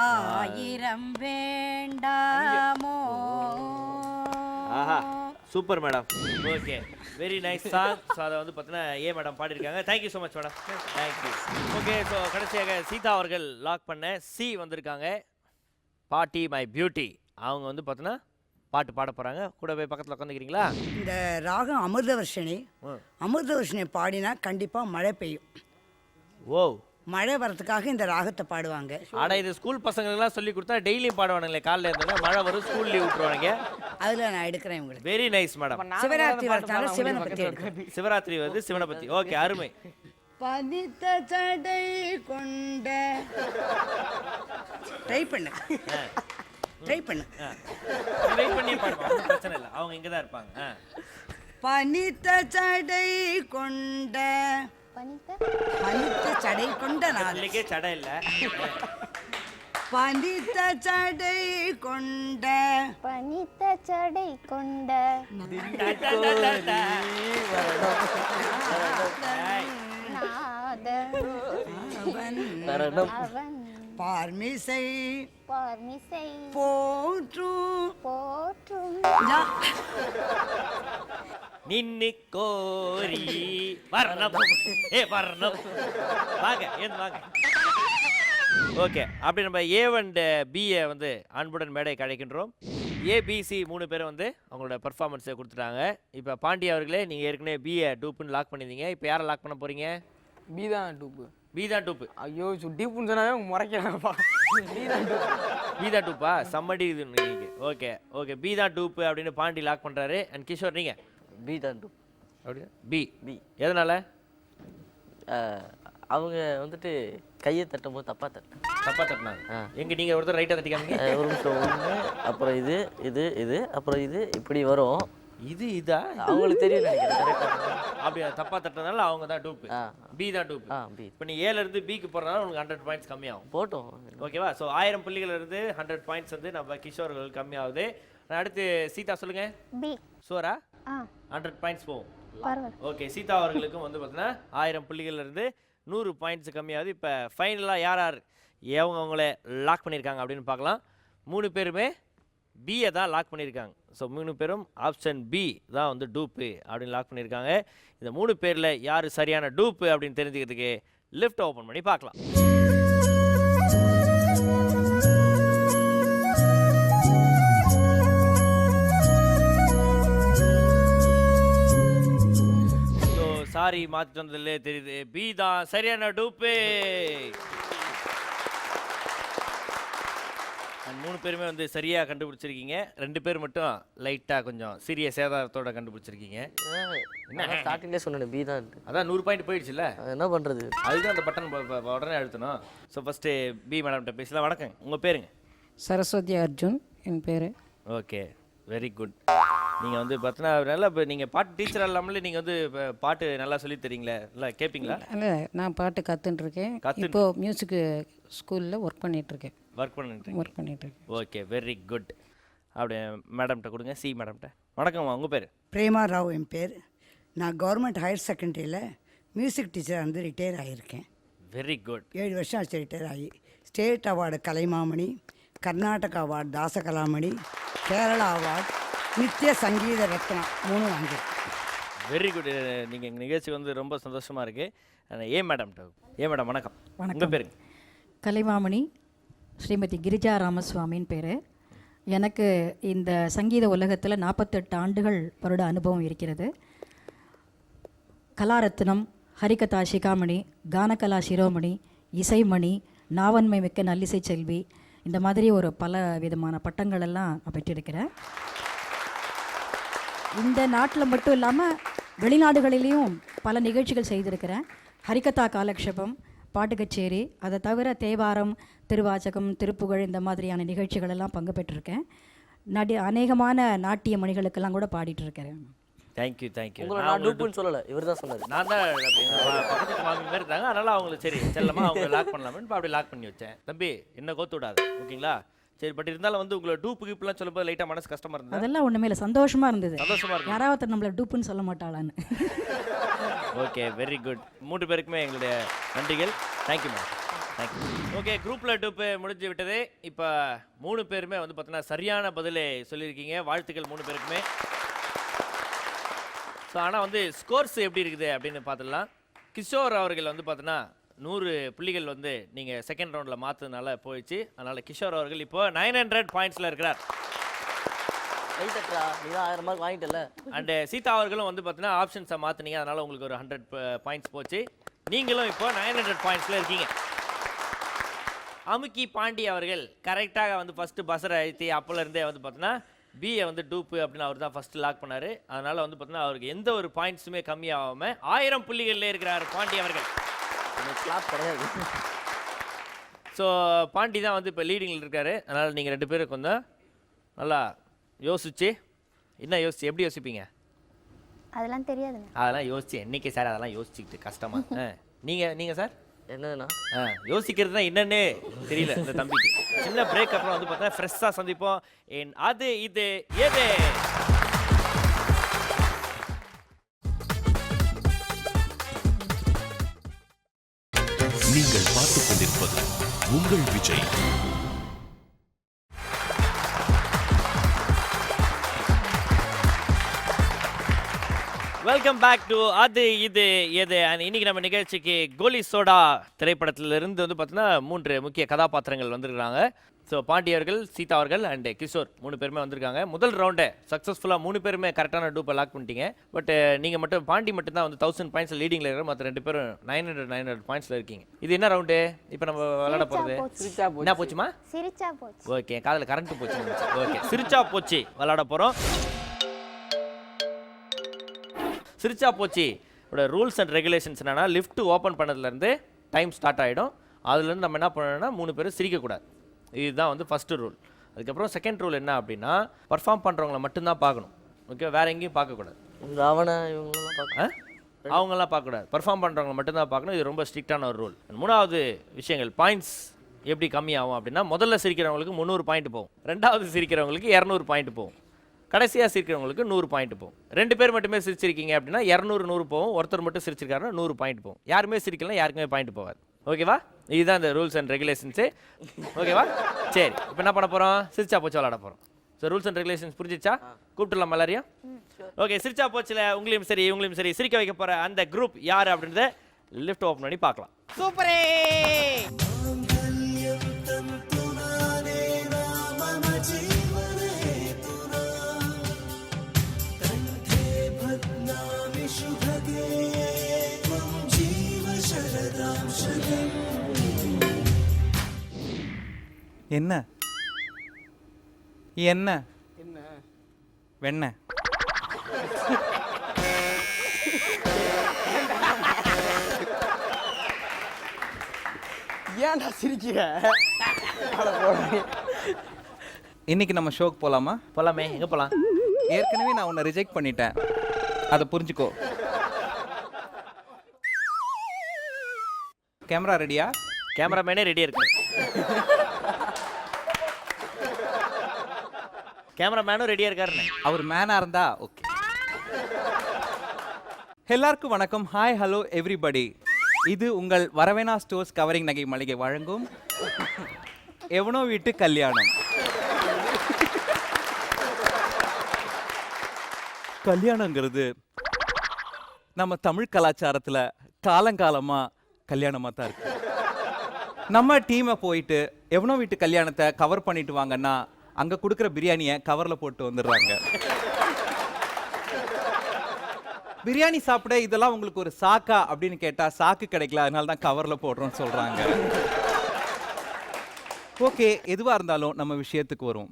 ஆயிரம் வேண்டாமோ. ஆஹா super madam. Okay very nice song. So அதை பார்த்தீங்கன்னா ஏ மேடம் பாடியிருக்காங்க. Thank you so much madam, thank you. Okay, so கடைசியாக சீதா அவர்கள் லாக் பண்ண சி வந்திருக்காங்க. பாட்டி மை பியூட்டி. அவங்க பார்த்தீங்கன்னா பாட்டு பாட போகிறாங்க. கூட போய் பக்கத்தில் உட்காந்துக்கிறீங்களா? இந்த ராகம் அமிர்தவர்ஷினி. அமிர்தவர்ஷினி பாடினா கண்டிப்பாக மழை பெய்யும். ஓ, மழை வரதுக்காக இந்த ராகத்தை பாடுவாங்க. ஆனால் இது ஸ்கூல் பசங்களுக்குலாம் சொல்லி கொடுத்தா டெய்லியும் பாடுவானுங்களே. காலையில் இருந்தோன்னா மழை வரும், ஸ்கூல் லீவ் விட்டுருவானுங்க. அதில் நான் எடுக்கிறேன் உங்களுக்கு. Very nice madam. சிவராத்திரி வரதுனால சிவனை பற்றி எடுக்கிறேன். சிவராத்திரி வருது, சிவனை பற்றி. ஓகே அருமை. பதித்த சடை கொண்ட ட்ரை பண்ணு வெயிட் பண்ணி பாடுவோம், பிரச்சனை இல்லை. அவங்க இங்கே தான் இருப்பாங்க. பனித்த சடை கொண்ட பனித்த சடை கொண்ட நான் இல்லைக்கே சடை இல்லை. பனித்த சடை கொண்ட பனித்த சடை கொண்ட நாத தரணம் அவன் பார்மிசை பார்மிசை போற்றும் போற்றும் நின்னு கோரி வர்ணம் வர்ணம் வாங்க ஏன் வாங்க. ஓகே, அப்படி நம்ம ஏ அண்ட் பிஏ வந்து அன்புடன் மேடை கழிக்கின்றோம். ஏபிசி 3 பேரும் வந்து அவங்களோட பெர்ஃபார்மன்ஸை கொடுத்துட்டாங்க. இப்போ பாண்டி அவர்களே, நீங்கள் ஏற்கனவே பிஏ டூப்புன்னு லாக் பண்ணியிருந்தீங்க. இப்போ யாரை லாக் பண்ண போகிறீங்க? பி தான் டூப்பு. பி தான் டூப்பு. ஐயோ டீப்புன்னு சொன்னாவே முறைக்கிறாங்கப்பா. பி தான் டூப்பு. பி தான் டூப்பா? சம்மடி இது நீங்கள். ஓகே ஓகே, பி தான் டூப்பு அப்படின்னு பாண்டி லாக் பண்ணுறாரு. அண்ட் கிஷோர் நீங்கள்? பி தான் டூப். அப்படியா? பி. பி. எதனால? அவங்க வந்துட்டு கையை தட்டும் போது தப்பா தப்பா தட்டினாங்க. எங்க நீங்கள் ஒருத்தர் ரைட்டாக தட்டிக்காமீங்க. ஒரு நிமிஷம் ஒன்று, அப்புறம் இது இது இது அப்புறம் இது இப்படி வரும். இது இதா அவங்களுக்கு தெரியும் நினைக்கிறேன். கரெக்டாக அப்படியா? தப்பா தட்டினதால அவங்க தான் டூப்பு. பி தான் டூப்பு. பி. இப்போ நீ ஏல இருந்து பிக்கு போறதுனால உங்களுக்கு 100 பாயிண்ட்ஸ் கம்மியாகும். போட்டோம். ஓகேவா? ஸோ 1000 புள்ளிகள் இருந்து 100 பாயிண்ட்ஸ் வந்து நம்ம கிஷோர்கள் கம்மியாகுது. அடுத்து சீதா சொல்லுங்க. பி. சோரா? 100 பாயிண்ட்ஸ் போகும். பரவாயில்ல. ஓகே, சீதா அவர்களுக்கும் வந்து பார்த்தீங்கன்னா 1000 புள்ளிகள் இருந்து 100 பாயிண்ட்ஸ் கம்மியாகுது. இப்போ ஃபைனலாக யார் அவங்கள லாக் பண்ணியிருக்காங்க அப்படின்னு பார்க்கலாம். 3 பேருமே பியை தான் லாக் பண்ணியிருக்காங்க. ஸோ 3 பேரும் ஆப்ஷன் பி தான் வந்து டூப்பு அப்படின்னு லாக் பண்ணியிருக்காங்க. இந்த 3 பேரில் யார் சரியான டூப்பு அப்படின்னு தெரிஞ்சுக்கிறதுக்கு லிஃப்ட் ஓப்பன் பண்ணி பார்க்கலாம். சாரி, மாற்றிட்டு வந்ததுல தெரியுது பி தான் சரியான டூப்பு. 3 பேருமே வந்து சரியாக கண்டுபிடிச்சிருக்கீங்க. 2 பேர் மட்டும் லைட்டாக கொஞ்சம் சிறிய சேதாரத்தோட கண்டுபிடிச்சிருக்கீங்க. ஸ்டார்டிங்லேயே சொன்னேன் பி தான். அதான் 100 பாயிண்ட் போயிடுச்சுல்ல, என்ன பண்ணுறது? அதுதான் அந்த பட்டன் உடனே அழுத்தணும். ஸோ ஃபஸ்ட்டு பி மேடம்கிட்ட பேசலாம். வணக்கம், உங்கள் பேருங்க? சரஸ்வதி அர்ஜுன் என் பேர். Okay, very good. நீங்கள் வந்து பார்த்தீங்கன்னா நல்லா இப்போ நீங்கள் பாட்டு டீச்சர் இல்லாமலே நீங்கள் வந்து இப்போ பாட்டு நல்லா சொல்லி தரீங்களே, இல்லை கேட்பீங்களா? இல்லை, நான் பாட்டு கற்றுட்டுருக்கேன். இப்போ மியூசிக்கு ஸ்கூலில் ஒர்க் பண்ணிகிட்ருக்கேன். ஒர்க் பண்ணிட்டுருக்கேன். Okay, very good. அப்படியே மேடம்கிட்ட கொடுங்க, சி மேடம்கிட்ட. வணக்கம்மா, உங்கள் பேர்? பிரேமா ராவ் என் பேர். நான் கவர்மெண்ட் ஹையர் செகண்டரியில் மியூசிக் டீச்சர் வந்து ரிட்டையர் ஆகியிருக்கேன். Very good. 7 வருஷம் ஆச்சு ரிட்டையர் ஆகி. State award Kalaimamani, Karnataka award Dasakalamani, Kerala award, Nithya Sangeetha Ratna 3 வாங்கியிருக்கேன். Very good. நீங்கள் எங்கள் நிகழ்ச்சி வந்து ரொம்ப சந்தோஷமாக இருக்குது. ஏ மேடம்கிட்ட. ஏ மேடம் வணக்கம். உங்கள் பேருங்க? கலைமாமணி ஸ்ரீமதி கிரிஜா ராமசுவாமின்னு பேர். எனக்கு இந்த சங்கீத உலகத்தில் 48 ஆண்டுகள் வருட அனுபவம் இருக்கிறது. கலாரத்னம், ஹரிகதா சிகாமணி, கானகலா சிரோமணி, இசைமணி, நாவன்மை மிக்க நல்லிசை செல்வி, இந்த மாதிரி ஒரு பல விதமான பட்டங்கள் எல்லாம் நான் பெற்றிருக்கிறேன். இந்த நாட்டில் மட்டும் இல்லாமல் வெளிநாடுகளிலையும் பல நிகழ்ச்சிகள் செய்திருக்கிறேன். ஹரிகதா காலக்ஷேபம், பாட்டு கச்சேரி, அதை தவிர தேவாரம், திருவாச்சகம், திருப்புகழ், இந்த மாதிரியான நிகழ்ச்சிகள் எல்லாம் பங்கு பெற்றிருக்கேன். அநேகமான நாட்டிய மணிகளுக்கெல்லாம் கூட பாடிட்டு இருக்கிறேன். Thank you thank you. உங்களை நான் டூப்புன்னு சொல்லலை, இவர் தான் சொன்னார். நான் தான் பக்கத்து மாமி மாதிரி இருந்தாங்க, அதனால் அவங்களுக்கு சரி செல்லமாக அவங்க லாக் பண்ணலாமே இப்போ அப்படி லாக் பண்ணி வச்சேன். தம்பி என்ன கோத்து விடாது, ஓகேங்களா? சரி, பட் இருந்தாலும் வந்து உங்களை டூப்பு கிப்லாம் சொல்லும்போது லைட்டாக மனசு கஷ்டமாக இருந்தது. அதெல்லாம் ஒன்றுமே இல்லை, சந்தோஷமாக இருந்தது. சந்தோஷமாக இருக்கு. யாராவது நம்மளை டூப்புன்னு சொல்ல மாட்டாளான்னு. Okay, very good. 3 பேருக்குமே எங்களுடைய நன்றிகள். Thank you ma'am, thank you. ஓகே, குரூப்பில் டூப்பு முடிஞ்சு விட்டது. இப்போ 3 பேருமே வந்து பார்த்தீங்கன்னா சரியான பதிலை சொல்லியிருக்கீங்க. வாழ்த்துக்கள் 3 பேருக்குமே. ஸோ ஆனால் வந்து ஸ்கோர்ஸ் எப்படி இருக்குது அப்படின்னு பார்த்துடலாம். கிஷோர் அவர்கள் வந்து பார்த்தீங்கன்னா 100 புள்ளிகள் வந்து நீங்கள் செகண்ட் ரவுண்டில் மாற்றதுனால போயிடுச்சு. அதனால் கிஷோர் அவர்கள் இப்போ 900 பாயிண்ட்ஸில் இருக்கிறார். நீ தான் 1000 மார்க் வாங்கிட்டல. அண்டு சீதா அவர்களும் வந்து பார்த்தீங்கன்னா ஆப்ஷன்ஸை மாற்றினீங்க, அதனால் உங்களுக்கு ஒரு 100 பாயிண்ட்ஸ் போச்சு. நீங்களும் இப்போ 900 பாயிண்ட்ஸில் இருக்கீங்க. அமுக்கி பாண்டி அவர்கள் கரெக்டாக வந்து ஃபஸ்ட்டு பஸ்ஸரை அழுத்தி அப்போலேருந்தே வந்து பார்த்தீங்கன்னா பிஏ வந்து டூப்பு அப்படின்னு அவர் தான் ஃபஸ்ட்டு லாக் பண்ணார். அதனால் வந்து பார்த்தீங்கன்னா அவருக்கு எந்த ஒரு பாயிண்ட்ஸுமே கம்மியாகாமல் 1000 புள்ளிகளில் இருக்கிறார் பாண்டி அவர்கள். கிளாஸ் கிடையாது. ஸோ பாண்டி தான் வந்து இப்போ லீடிங்கில் இருக்கார். அதனால் நீங்கள் 2 பேரும் கொஞ்சம் நல்லா யோசிச்சு, என்ன யோசிச்சு எப்படி யோசிப்பீங்க? அதெல்லாம் தெரியாதுங்க. அதெல்லாம் யோசிச்சு என்னைக்கு சார் அதெல்லாம் யோசிச்சுக்கிட்டு கஷ்டமாக. நீங்கள் சார் என்னன்னா யோசிக்கிறது தான் என்னன்னே தெரியல இந்த தம்பிக்கு. சின்ன பிரேக் அப்புறம் வந்து பார்த்தா ஃப்ரெஷ்ஷாக சந்திப்போம். அது இது எது. நீங்கள் உங்கள் விஜய். வெல்கம் பேக் டு அது இது எது. அண்ட் இன்னைக்கு நம்ம நிகழ்ச்சிக்கு கோலி சோடா திரைப்படத்திலிருந்து வந்து பார்த்தீங்கன்னா 3 முக்கிய கதாபாத்திரங்கள் வந்திருக்காங்க. ஸோ பாண்டி அவர்கள், சீதா அவர்கள் அண்ட் கிஷோர் 3 பேருமே வந்திருக்காங்க. முதல் ரவுண்டை சக்ஸஸ்ஃபுல்லாக 3 பேருமே கரெக்டான டூப்பை லாக் பண்ணிட்டீங்க. பட் நீங்கள் மட்டும் பாண்டி மட்டும் தான் வந்து 1000 பாயிண்ட்ஸ் லீடிங்கில் இருக்கிற, மற்ற 2 பேரும் 900 பாயிண்ட்ஸில் இருக்கீங்க. இது என்ன ரவுண்டு இப்போ நம்ம விளையாட போகிறது? என்ன போச்சுமா? சிரிச்சா போச்சு. ஓகே, காதில் கரண்ட் போச்சு. ஓகே, சிரிச்சா போச்சு விளையாட போகிறோம். சிரிச்சா போச்சு ரூல்ஸ் அண்ட் ரெகுலேஷன்ஸ் என்னன்னா, லிஃப்ட் ஓப்பன் பண்ணதுலேருந்து டைம் ஸ்டார்ட் ஆகிடும். அதுலேருந்து நம்ம என்ன பண்ணணும்னா 3 பேரும் சிரிக்கக்கூடாது. இதுதான் வந்து ஃபஸ்ட்டு ரூல். அதுக்கப்புறம் செகண்ட் ரூல் என்ன அப்படின்னா, பர்ஃபார்ம் பண்ணுறவங்கள மட்டும்தான் பார்க்கணும். ஓகே, வேறு எங்கேயும் பார்க்கக்கூடாது. அவனை இவங்களெல்லாம் பார்க்க அவங்களாம் பார்க்கக்கூடாது. பர்ஃபார்ம் பண்ணுறவங்கள மட்டும்தான் பார்க்கணும். இது ரொம்ப ஸ்ட்ரிக்டான ஒரு ரூல். 3வது விஷயங்கள், பாயிண்ட்ஸ் எப்படி கம்மியாகும் அப்படின்னா, முதல்ல சிரிக்கிறவங்களுக்கு 300 பாயிண்ட் போகும், 2வது சிரிக்கிறவங்களுக்கு 200 பாயிண்ட் போகும், கடைசியாக சிரிக்கிறவங்களுக்கு 100 பாயிண்ட் போகும். 2 பேர் மட்டுமே சிரிச்சிருக்கீங்க அப்படின்னா 200 100 போகும். ஒருத்தர் மட்டும் சிரிச்சிருக்காருன்னா 100 பாயிண்ட் போகும். யாருமே சிரிக்கலாம், யாருக்குமே பாயிண்ட் போகாது. ஓகேவா? இதுதான் இந்த ரூல்ஸ் அண்ட் ரெகுலேஷன்ஸு. ஓகேவா? சரி, இப்போ என்ன பண்ண போகிறோம்? சிரிச்சா போச்சு விளாட போகிறோம். ஸோ ரூல்ஸ் அண்ட் ரெகுலேஷன்ஸ் புரிஞ்சிச்சா? கூப்பிட்டுலாம் எல்லாரையும். ஓகே, சிரிச்சா போச்சில் உங்களையும் சரி இவங்களையும் சரி சிரிக்க வைக்க போகிற அந்த குரூப் யார் அப்படின்றத லிஃப்ட் ஓப்பன் பண்ணி பார்க்கலாம். சூப்பரே! என்ன என்ன வெண்ண ஏன்டா சிரிக்கிற? இன்னைக்கு நம்ம ஷோக்கு போலாமா? போலாமே. எங்கே போகலாம்? ஏற்கனவே நான் உன்னை ரிஜெக்ட் பண்ணிட்டேன், அதை புரிஞ்சுக்கோ. கேமரா ரெடியா? கேமராமேனே ரெடியாக இருக்கு. கேமராமேனும் ரெடியாக இருக்காருன்னு. அவர் மேனா இருந்தா ஓகே. எல்லாருக்கும் வணக்கம். Hi, hello everybody. இது உங்கள் வரவேணா ஸ்டோர்ஸ் கவரிங் நகை மளிகை வழங்கும் எவனோ வீட்டு கல்யாணம். கல்யாணங்கிறது நம்ம தமிழ் கலாச்சாரத்துல காலங்காலமா கல்யாணமா தான் இருக்கு. நம்ம டீமை போயிட்டு எவனோ வீட்டு கல்யாணத்தை கவர் பண்ணிட்டு வாங்கன்னா அங்க கொடுக்குற பிரியாணியை கவர்ல போட்டு வந்துடுறாங்க. பிரியாணி சாப்பிட இதெல்லாம் உங்களுக்கு ஒரு சாக்கா அப்படின்னு கேட்டா சாக்கு கிடைக்கல, அதனால தான் கவர்ல போடுறோம்னு சொல்றாங்க. ஓகே, எதுவா இருந்தாலும் நம்ம விஷயத்துக்கு வரும்.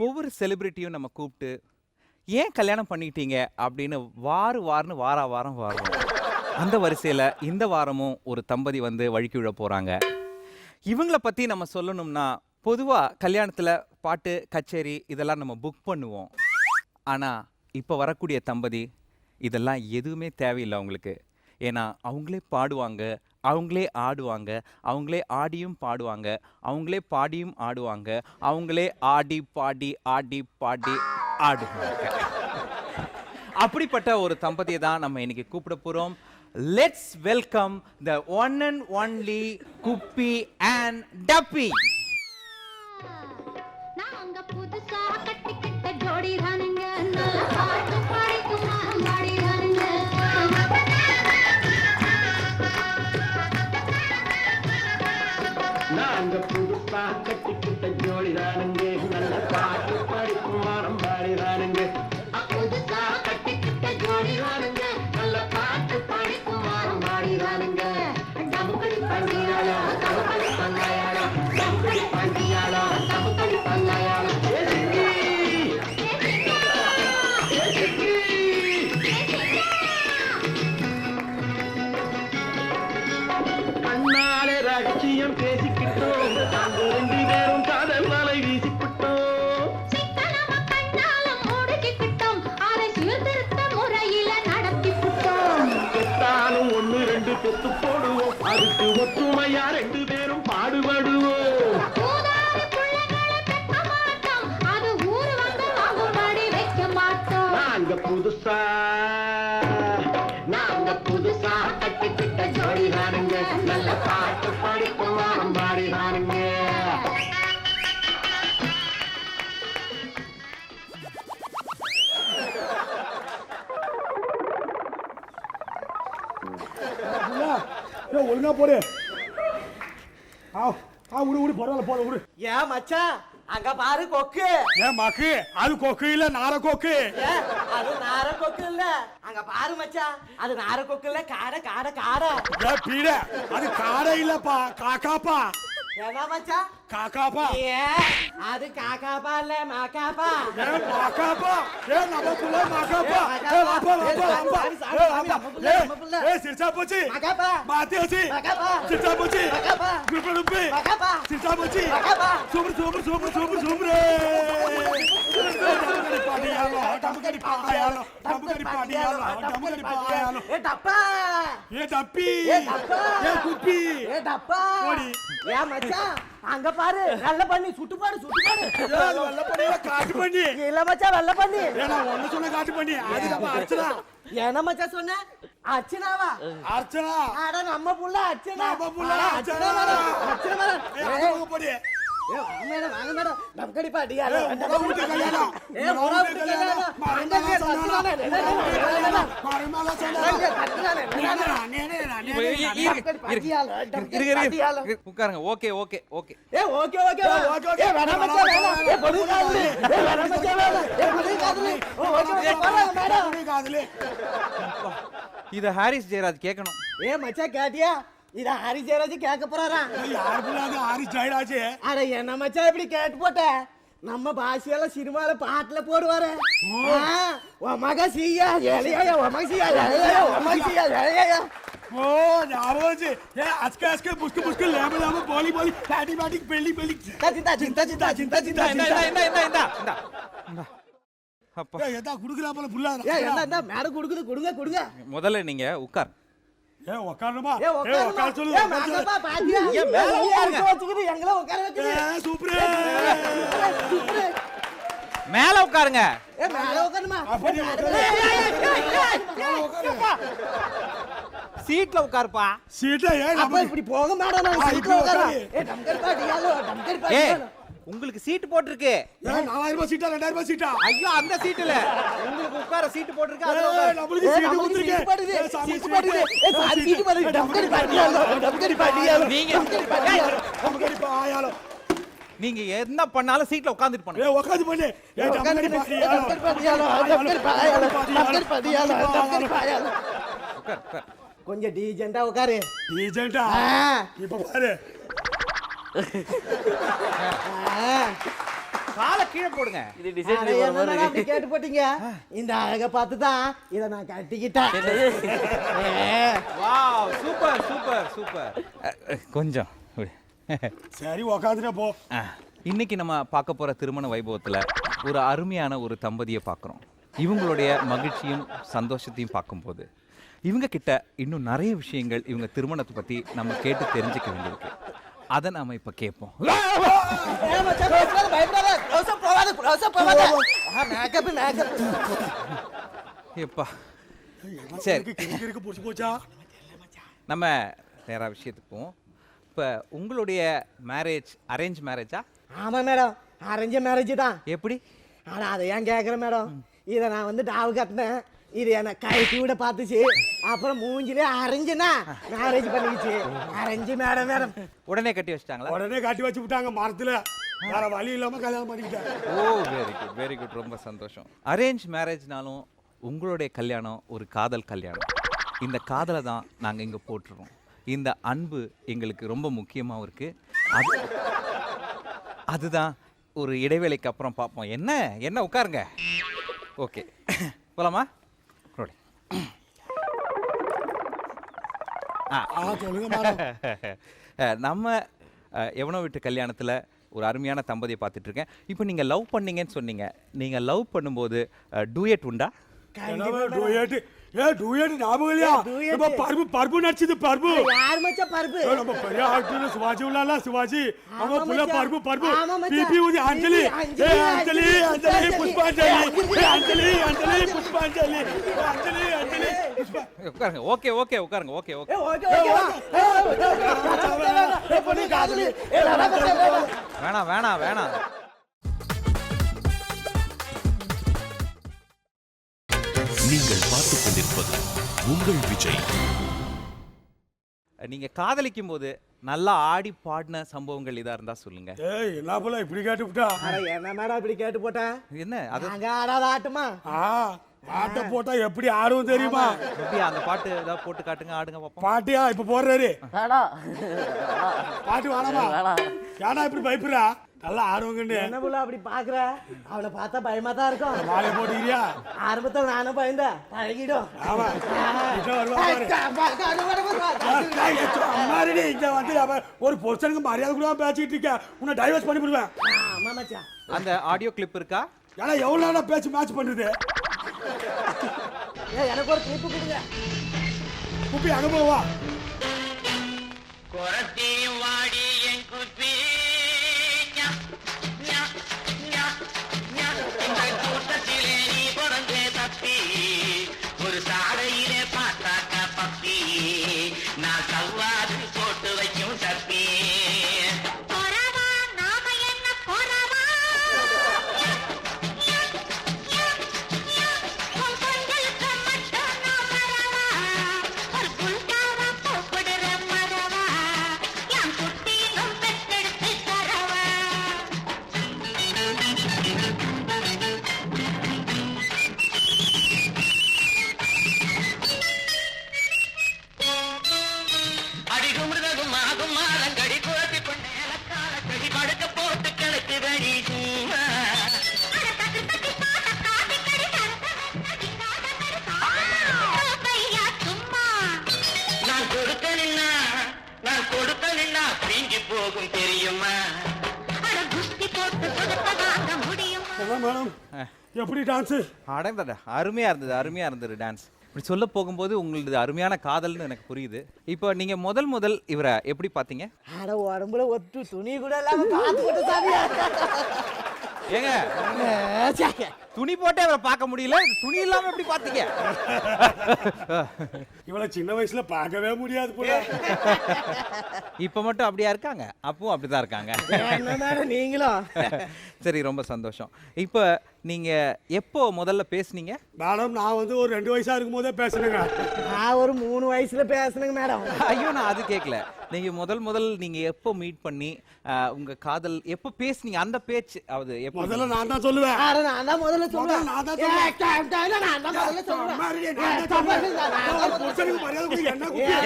ஒவ்வொரு செலிபிரிட்டியும் நம்ம கூப்பிட்டு ஏன் கல்யாணம் பண்ணிட்டீங்க அப்படின்னு வாரம் வாரம் வரும். அந்த வரிசையில இந்த வாரமும் ஒரு தம்பதி வந்து வழுக்கி விழ போறாங்க. இவங்களை பத்தி நம்ம சொல்லணும்னா, பொதுவா கல்யாணத்துல பாட்டு கச்சேரி இதெல்லாம் நம்ம புக் பண்ணுவோம். ஆனா இப்போ வரக்கூடிய தம்பதி இதெல்லாம் எதுவுமே தேவையில்லை அவங்களுக்கு. ஏன்னா அவங்களே பாடுவாங்க, அவங்களே ஆடுவாங்க, அவங்களே ஆடியும் பாடுவாங்க, அவங்களே பாடியும் ஆடுவாங்க, அவங்களே ஆடி பாடி ஆடுவாங்க. அப்படிப்பட்ட ஒரு தம்பதியை தான் நம்ம இன்னைக்கு கூப்பிட போறோம். Let's welcome the one and only Gubbi and டப்பி. நாங்க புதுசா கட்டிக்கிட்ட ஜோடி தானுங்க, நல்ல பாட்டு பாடிக்கும் பாடி தானுங்க. நாங்க புதுசா கட்டிக்கிட்ட ஜோடி தானுங்க, நல்ல பாட்டு பாடிக்கும் பாடி தானுங்க. புதுசா கட்டிக்கிட்ட ஜோடி தானுங்க, நல்ல பாட்டு பாடிக்கும் பாடி தானுங்க. டபுக்கடி பண்டியாளா, டபுக்கடி பந்தாயாளா, டபுக்கடி பண்டியாளா, டபுக்கடி பந்தாயாளா. கண்ணாலே ரகசியம் பேசிக்கிட்டோம், நாங்க 2 பேரும் காதல் மலை வீசிக்கிட்டோம். சிக்கனமா கண்ணால மூடிக்கிட்டோம், அதை சீர்திருத்த முறையில நடத்திக்கிட்டோம். பெத்தாலும் 1 2 பெத்து போடுவோம், அதுக்கு ஒற்றுமையா 2 பேரும் பாடுபடுவோம். ஊதாரி பிள்ளைகளை பெக்க மாட்டோம், அது ஊரு வந்து வாங்கும்படி வைக்க மாட்டோம். நாங்க புதுசா நாங்க அவங்க புதுசா கட்டிக்கிட்ட ஜோடிதானுங்க நல்ல பாட்டு படிக்கும் பாடிதானுங்க ஒழுங்கா போடு விடு பரவாயில்ல போட விடு. ஏன் மச்சான் அங்க பாரு கொக்கு. ஏன் மாக்கு அது கொக்கு இல்ல நார கொக்கு. அது நார கொக்கு இல்ல, அங்க பாரு மச்சான் அது நார கொக்கு இல்ல, காடை காடை காடை. ஏன் பீட அது காடை இல்லப்பா காக்காப்பா. ஏன்னா மச்சான் காக்காப்பா. அது காக்காப்பா இல்ல மாக்காப்பா. ஏன் மாக்காப்பா? ஏன் நம்ம புள்ள மாக்காப்பா? ஏய் வாப்பா வாப்பா வாப்பா. ஏய் சிர்சா போச்சி மாக்காப்பா. மாத்தியாச்சி மாக்காப்பா. சிர்சா போச்சி மாக்காப்பா. குருப்பு குருப்பு மாக்காப்பா. சிர்சா போச்சி மாக்காப்பா. Super super super super super. பாடியாலோ டம்கடி பாடியாலோ டம்கடி பாடியாலோ டம்கடி பாடியாலோ. ஏ டப்பா. ஏ டப்பி. ஏ டப்பா. ஏ குப்பி. ஏ டப்பா. ஓடி. ஏ மச்சான் அங்க பாரு வெள்ள பண்ணி சுட்டு பாடு சுட்டு பாடு. ஏய் வெள்ள பண்ணில காட்டு பண்ணி. இல்ல மச்சான் வெள்ள பண்ணி. ஏனா ஒண்ணு சொன்ன காட்டு பண்ணி அது நம்ம அர்ச்சனா. ஏன மச்சான் சொன்ன அர்ச்சனாவா? அர்ச்சனா. அட நம்ம புள்ள அர்ச்சனா. நம்ம புள்ள அர்ச்சனா. அர்ச்சனா மேடம். ஏய் அங்க போடி. ஏ மேடம் வாங்க மேடம் டம்கடி பாடியாலோ. ஏய் ஊட்டி கல்யாணம். ஏய் ஊட்டி கல்யாணம். மறந்தே சொன்னானே. மறமால சொன்னானே. உட்காருங்க. Okay okay okay. ஏ ஓகே ஓகே ஓகே வேணாம் மச்சான் வேணாம். ஏ பொடி காதுல. ஏ வேணாம் மச்சான் வேணாம். ஏ பொடி காதுல. ஓகே ஓகே பரவாயில்லை மேடம். பொடி காதுல. இத ஹாரிஸ் ஜெயராஜ் கேட்கணும். ஏ மச்சான் கேட்டியா? இத ஹரி ஜெயராஜ் கேட்க போறாராம். யார் புள்ளாங்க ஹாரிஸ் ஜெயராஜ்? அட என்ன மச்சான் இப்படி கேட்டு போட்ட? நம்ம பாஷையில சினிமால பாட்டுல போடுவாரு. ஓ மக சியா ஏலியா ஓ மக சியா ஏலியா ஓ மக சியா ஏலியா. ஓ ஞாபகம். ஏ அஸ்கா அஸ்கா புஸ்கு புஸ்கு லேம லேம போலி போலி பாட்டி பாட்டி பெல்லி பெல்லி. சிந்தா சிந்தா சிந்தா சிந்தா சிந்தா இந்த அப்பா. ஏய் எதா குடுக்குறா போல புள்ளா. ஏய் என்ன மேடம் குடுக்குது குடுங்க குடுங்க. முதல்ல நீங்க உட்கார். ஏய் உட்காருமா. ஏய் உட்கார் சொல்லு. ஏய் மகப்பா பாத்தியா? ஏய் மேல உட்காருங்க. வச்சுக்கிட்டு எங்கள உட்கார வைக்குது. ஏய் சூப்பர். சூப்பர். மேல உட்காருங்க. ஏய் மேல உட்காருமா. அப்படி உட்காரு. சீட்ல உட்காருப்பா. சீட்ல ஏய் அப்ப இப்படி போக மேடம் நான் சீட்ல உட்காரேன். ஏய் டம்கர் பாடியாலோ டம்கர் ஏய் பாடியாலோ. உங்களுக்கு சீட் போட்டுருக்கு. ஏய் 4000 ரூபாய் சீட்டா 2000 ரூபாய் சீட்டா? ஐயோ அந்த சீட் இல்ல. உங்களுக்கு உட்கார சீட் போட்டுருக்கு. அதுல ஏய் உட்காரு. நமக்கு சீட் கொடுத்துருக்கு. சீட் பாடுது. சீட் பாடுது. ஏய் சாரி சீட் பாடுது. டம்கர் பாடியாலோ டம்கர் பாடியாலோ. நீங்க நமக்கு பாயாலோ. நீங்க என்ன பண்ணாலும் சீட்ல உட்கார்ந்துட்டு போங்க. ஏய் உட்கார்ந்து பண்ணு. ஏய் டம்கர் பாடியாலோ. பாடியாலோ டம்கர் பாடியாலோ டம்கர் பாடியாலோ டம்கர் பாடியாலோ. உட்கார் உட்கார். கொஞ்சம் டீசென்ட்டா உட்காரு. டீசென்ட்டா? இப்ப பாரு. காலை கீழே போடுங்க. இது டிசைன் அப்படி கேட்டு போட்டீங்க. இந்த அழக பார்த்து தான் இத நான் கட்டிக்கிட்டேன். Wow super super super. கொஞ்சம் சரி உட்காந்துட்டே போ. இன்னைக்கு நம்ம பார்க்க போற திருமண வைபவத்துல ஒரு அருமையான ஒரு தம்பதியை பார்க்குறோம். இவங்களுடைய மகிழ்ச்சியும் சந்தோஷத்தையும் பார்க்கும்போது இவங்க கிட்ட இன்னும் நிறைய விஷயங்கள் இவங்க திருமணத்தை பத்தி நம்ம கேட்டு தெரிஞ்சுக்க வேண்டியிருக்கு. அதை நாம இப்ப கேட்போம். எப்பா சரி நம்ம நேரா விஷயத்துக்கு போவோம். இப்போ உங்களுடைய மேரேஜ் அரேஞ்ச் மேரேஜா? ஆமா மேடம் அரேஞ்ச் மேரேஜ் தான். எப்படி? ஆனா அதை ஏன் கேட்குறேன் மேடம்? இதை நான் வந்து டாவு கட்டினேன். இது என்ன கைக்கு விட பார்த்துச்சு. அப்புறம் மூஞ்சிலே அரைஞ்சுனா மேரேஜ் பண்ணிக்கிச்சு. அரைஞ்சு மேடம் மேடம் உடனே கட்டி வச்சிட்டாங்களா? உடனே கட்டி வச்சு விட்டாங்க மரத்துல. வேற வழி இல்லாம கல்யாணம் பண்ணிக்கிட்டேன். ஓ வெரி குட் வெரி குட். ரொம்ப சந்தோஷம். அரேஞ்ச் மேரேஜ்னாலும் உங்களுடைய கல்யாணம் ஒரு காதல் கல்யாணம். இந்த காதலை தான் நாங்கள் இங்கே போட்டுருவோம். இந்த அன்பு எங்களுக்கு ரொம்ப முக்கியமாகவும் இருக்கு. அதுதான் ஒரு இடைவேளைக்கு அப்புறம் பார்ப்போம். என்ன என்ன உட்காருங்க. ஓகே போலாமா? நம்ம எவனோ வீட்டு கல்யாணத்தில் ஒரு அருமையான தம்பதியை பார்த்துட்டு இருக்கேன். இப்போ நீங்கள் லவ் பண்ணீங்கன்னு சொன்னீங்க. நீங்கள் லவ் பண்ணும்போது டூயட் உண்டா? டூயட் டூயட் ஞாபகம் இல்லையா நம்ம பர்பு நடிச்சது பர்பு யார் மச்சான் பர்பு நம்ம பெரிய ஆக்டர் சிவாஜி உள்ளால சிவாஜி அவங்க புள்ள பர்பு பிபி உதி அஞ்சலி அஞ்சலி அஞ்சலி புஷ்பாஞ்சலி அஞ்சலி அஞ்சலி புஷ்பாஞ்சலி அஞ்சலி அஞ்சலி உட்காருங்க. ஓகே ஓகே உட்காருங்க. ஓகே ஓகே வேணாம் வேணாம் வேணாம். நீங்கள் பார்த்துக் கொண்டிருப்பது உங்கள் விஜய். நீங்க காதலிக்கும் போது நல்லா ஆடி பாடின சம்பவங்கள் இதா இருந்தா சொல்லுங்க. ஏய் என்ன போல இப்படி கேட்டு விட்டா? என்ன மேடம் இப்படி கேட்டு போட்டா? என்ன அது அங்க ஆடாத ஆட்டுமா? பாட்டை போட்டா எப்படி ஆடுவோம் தெரியுமா? எப்படி அந்த பாட்டு ஏதாவது போட்டு காட்டுங்க, ஆடுங்க பாப்போம். பாட்டியா இப்ப போடுறாரு பாட்டு வேணாமா? ஏன்னா இப்படி பயப்படுறா? நல்லா ஆடுவாங்கன்னு என்ன போல அப்படி பாக்குற? அவளை பார்த்தா பயமா தான் இருக்கும். மாலை போட்டுக்கிறியா? ஆரம்பத்தில் நானும் பயந்தேன், பழகிடும். ஆமா இங்க வந்து ஒரு பொருஷனுக்கு மரியாதை கூட பேசிட்டு இருக்க, உன்னை டைவர்ஸ் பண்ணி விடுவேன். ஆமா மச்சான். அந்த ஆடியோ கிளிப் இருக்கா? ஏன்னா எவ்வளவு நேரம் பேச்சு மேட்ச் பண்றது? எனக்கு ஒரு கிளிப்பு கொடுங்க. குப்பி அங்க போவா. ஒரு சாலையிலே பார்த்தாக்கா பப்பி, நான் கவ்வாது போட்டு வைக்கும் தப்பி. போகும் தெரியுமா? மேடம் எப்படி டான்ஸ்? அடங்கடா, அருமையா இருந்தது, அருமையா இருந்தது டான்ஸ். இப்படி சொல்ல போகும்போது உங்களது அருமையான காதல்னு எனக்கு புரியுது. இப்போ நீங்க முதல் இவரை எப்படி பாத்தீங்க? அட உடம்புல ஒட்டு துணி கூட இல்லாம பார்த்து போட்டு சாமியா. ஏங்க துணி போட்டே அவரை பார்க்க முடியல, துணி இல்லாம எப்படி பாத்தீங்க? இவளை சின்ன வயசுல பார்க்கவே முடியாது போல. இப்ப மட்டும் அப்படியா இருக்காங்க, அப்பவும் அப்படிதான் இருக்காங்க. நீங்களும் சரி, ரொம்ப சந்தோஷம். இப்ப நீங்க எப்போ முதல்ல பேசுனீங்க? மேடம் நான் வந்து ஒரு 2 வயசா இருக்கும் போதே பேசுனேங்க. நான் ஒரு 3 வயசுல பேசுனேங்க மேடம். ஐயோ நான் அது கேட்கல. நீங்க முதல் நீங்க எப்போ மீட் பண்ணி உங்க காதல் எப்போ பேசுனீங்க? அந்த பேச்சு அது எப்போ? முதல்ல நான் தான் சொல்லுவேன். அட நான் தான் முதல்ல சொல்லுவேன். நான் தான் சொல்லுவேன். நான் தான் முதல்ல சொல்லுவேன்.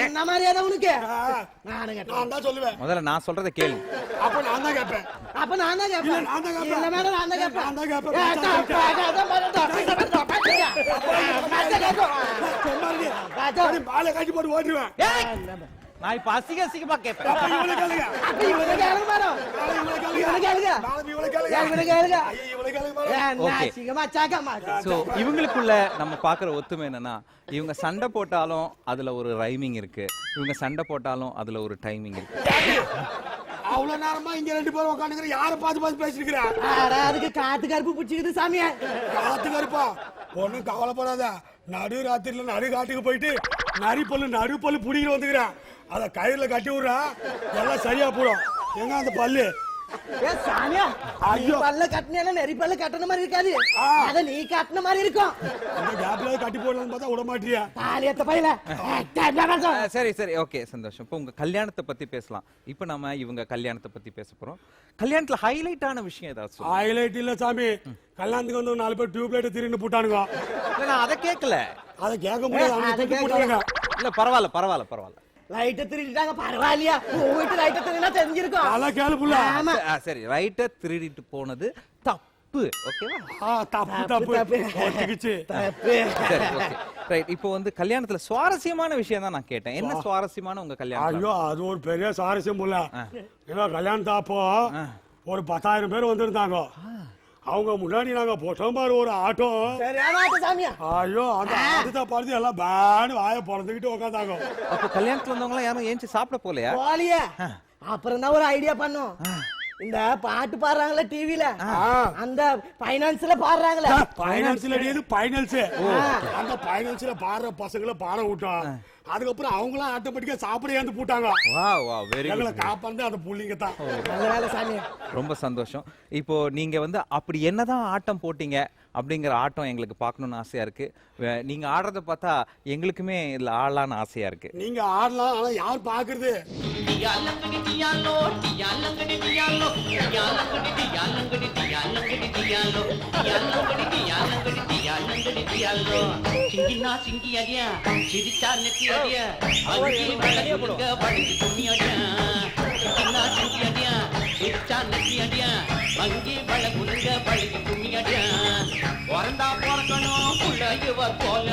என்ன மரியாதை உனக்கு? நான் தான் சொல்லுவேன். முதல்ல நான் சொல்றத கேளு. அப்ப நான் தான் கேட்பேன். அப்ப நான் தான் கேட்பேன். நான் தான் கேட்பேன். இல்ல மேடம் நான் தான் கேட்பேன். நான் தான் கேட்பேன். பாலை காட்டி போட்டு ஓட்டுவேன். நான் இப்ப அசிங்கமா கேட்பேன். இவங்களுக்குள்ள நம்ம பாக்குற ஒத்துமை என்னன்னா, இவங்க சண்டை போட்டாலும் அதுல ஒரு ரைமிங் இருக்கு, இவங்க சண்டை போட்டாலும் அதுல ஒரு டைமிங் இருக்கு. அவ்வளவு நேரமா இங்க 2 பேரும் உட்காந்துக்கிற யாரை பார்த்து பேசிருக்கிறா? அதுக்கு காத்து கருப்பு பிடிச்சிக்குது சாமியா. காத்து கருப்பா ஒன்னும் கவலைப்படாத. நடு ராத்திரில நடு காட்டுக்கு போயிட்டு நடு பல்லு புடிக்கிட்டு வந்துக்கிறேன். அத கயிறுல கட்டி விடுறா, எல்லாம் சரியா போடும். எங்க அந்த பல்லு? சாமியா ஐயோ பல்ல கட்டினா நெறி பல்ல கட்டின மாதிரி இருக்காது, அத நீ கட்டின மாதிரி இருக்கும். அந்த கேப்ல கட்டி போடலாம்னு பார்த்தா விட மாட்டியா? தாலியத்த பையில. சரி சரி ஓகே சந்தோஷம். இப்போ உங்க கல்யாணத்தை பத்தி பேசலாம். இப்போ நம்ம இவங்க கல்யாணத்தை பத்தி பேச போறோம். கல்யாணத்துல ஹைலைட்டான விஷயம் ஏதாவது சொல்லுங்க. ஹைலைட் இல்ல சாமி, கல்யாணத்துக்கு வந்து 4 பேர் டியூப் லைட் திருன்னு போட்டானுங்க. நான் அதை கேட்கல. அதை கேட்க முடியாது. இல்ல பரவாயில்ல. லைட்ட திருடிட்டாங்க, பரவாயில்லையா? வீட்டு லைட்ட திருடினா தெரிஞ்சிருக்கும். அதெல்லாம் கேளு புள்ள. சரி, ரைட்ட திருடிட்டு போனது தப்பு, ஓகேவா? தப்பு ஒட்டிக்கிச்சு. சரி ஓகே ரைட். இப்போ வந்து கல்யாணத்துல சுவாரஸ்யமான விஷயம் தான் நான் கேட்டேன். என்ன சுவாரஸ்யமான உங்க கல்யாணம்? ஐயோ அது ஒரு பெரிய சுவாரஸ்யம் புள்ள. ஏன்னா கல்யாணத்தப்போ ஒரு 10,000 பேர் வந்திருந்தாங்க. அவங்க முன்னாடி நாங்க போட்டோம் பாரு ஒரு ஆட்டம். சரியான ஆட்டம் சாமியா. ஐயோ அந்த ஆட்டத்தை பார்த்து எல்லாம் பேன்னு வாயை பொழந்துக்கிட்டு உட்காந்தாங்க. அப்போ கல்யாணத்துல வந்தவங்க யாரும் ஏஞ்சி சாப்பிட போலையா? போலியே. அப்புறம் தான் ஒரு ஐடியா பண்ணோம். இந்த பாட்டு பாடுறாங்களே டிவில, அந்த பைனான்ஸ்ல பாடுறாங்களே. பைனான்ஸ்ல பைனான்ஸ் அந்த பைனான்ஸ்ல பாடுற பசங்களை பாட விட்டோம். அதுக்கப்புறம் அவங்களாம் ஆட்டோமேட்டிக்கா சாப்பிட ஏந்து போட்டாங்க. எங்களை காப்பாந்து அந்த புள்ளிங்க தான். ரொம்ப சந்தோஷம். இப்போ நீங்க வந்து அப்படி என்னதான் ஆட்டம் போட்டீங்க அப்படிங்கிற ஆட்டம் எங்களுக்கு பார்க்கணும்னு ஆசையா இருக்கு. நீங்க ஆடுறத பார்த்தா எங்களுக்குமே இதுல ஆடலான்னு ஆசையா இருக்கு. நீங்க ஆடலாம், ஆனா யார் பாக்குறது? பிறந்தா பிறக்கணும் புள்ளையவர் போல,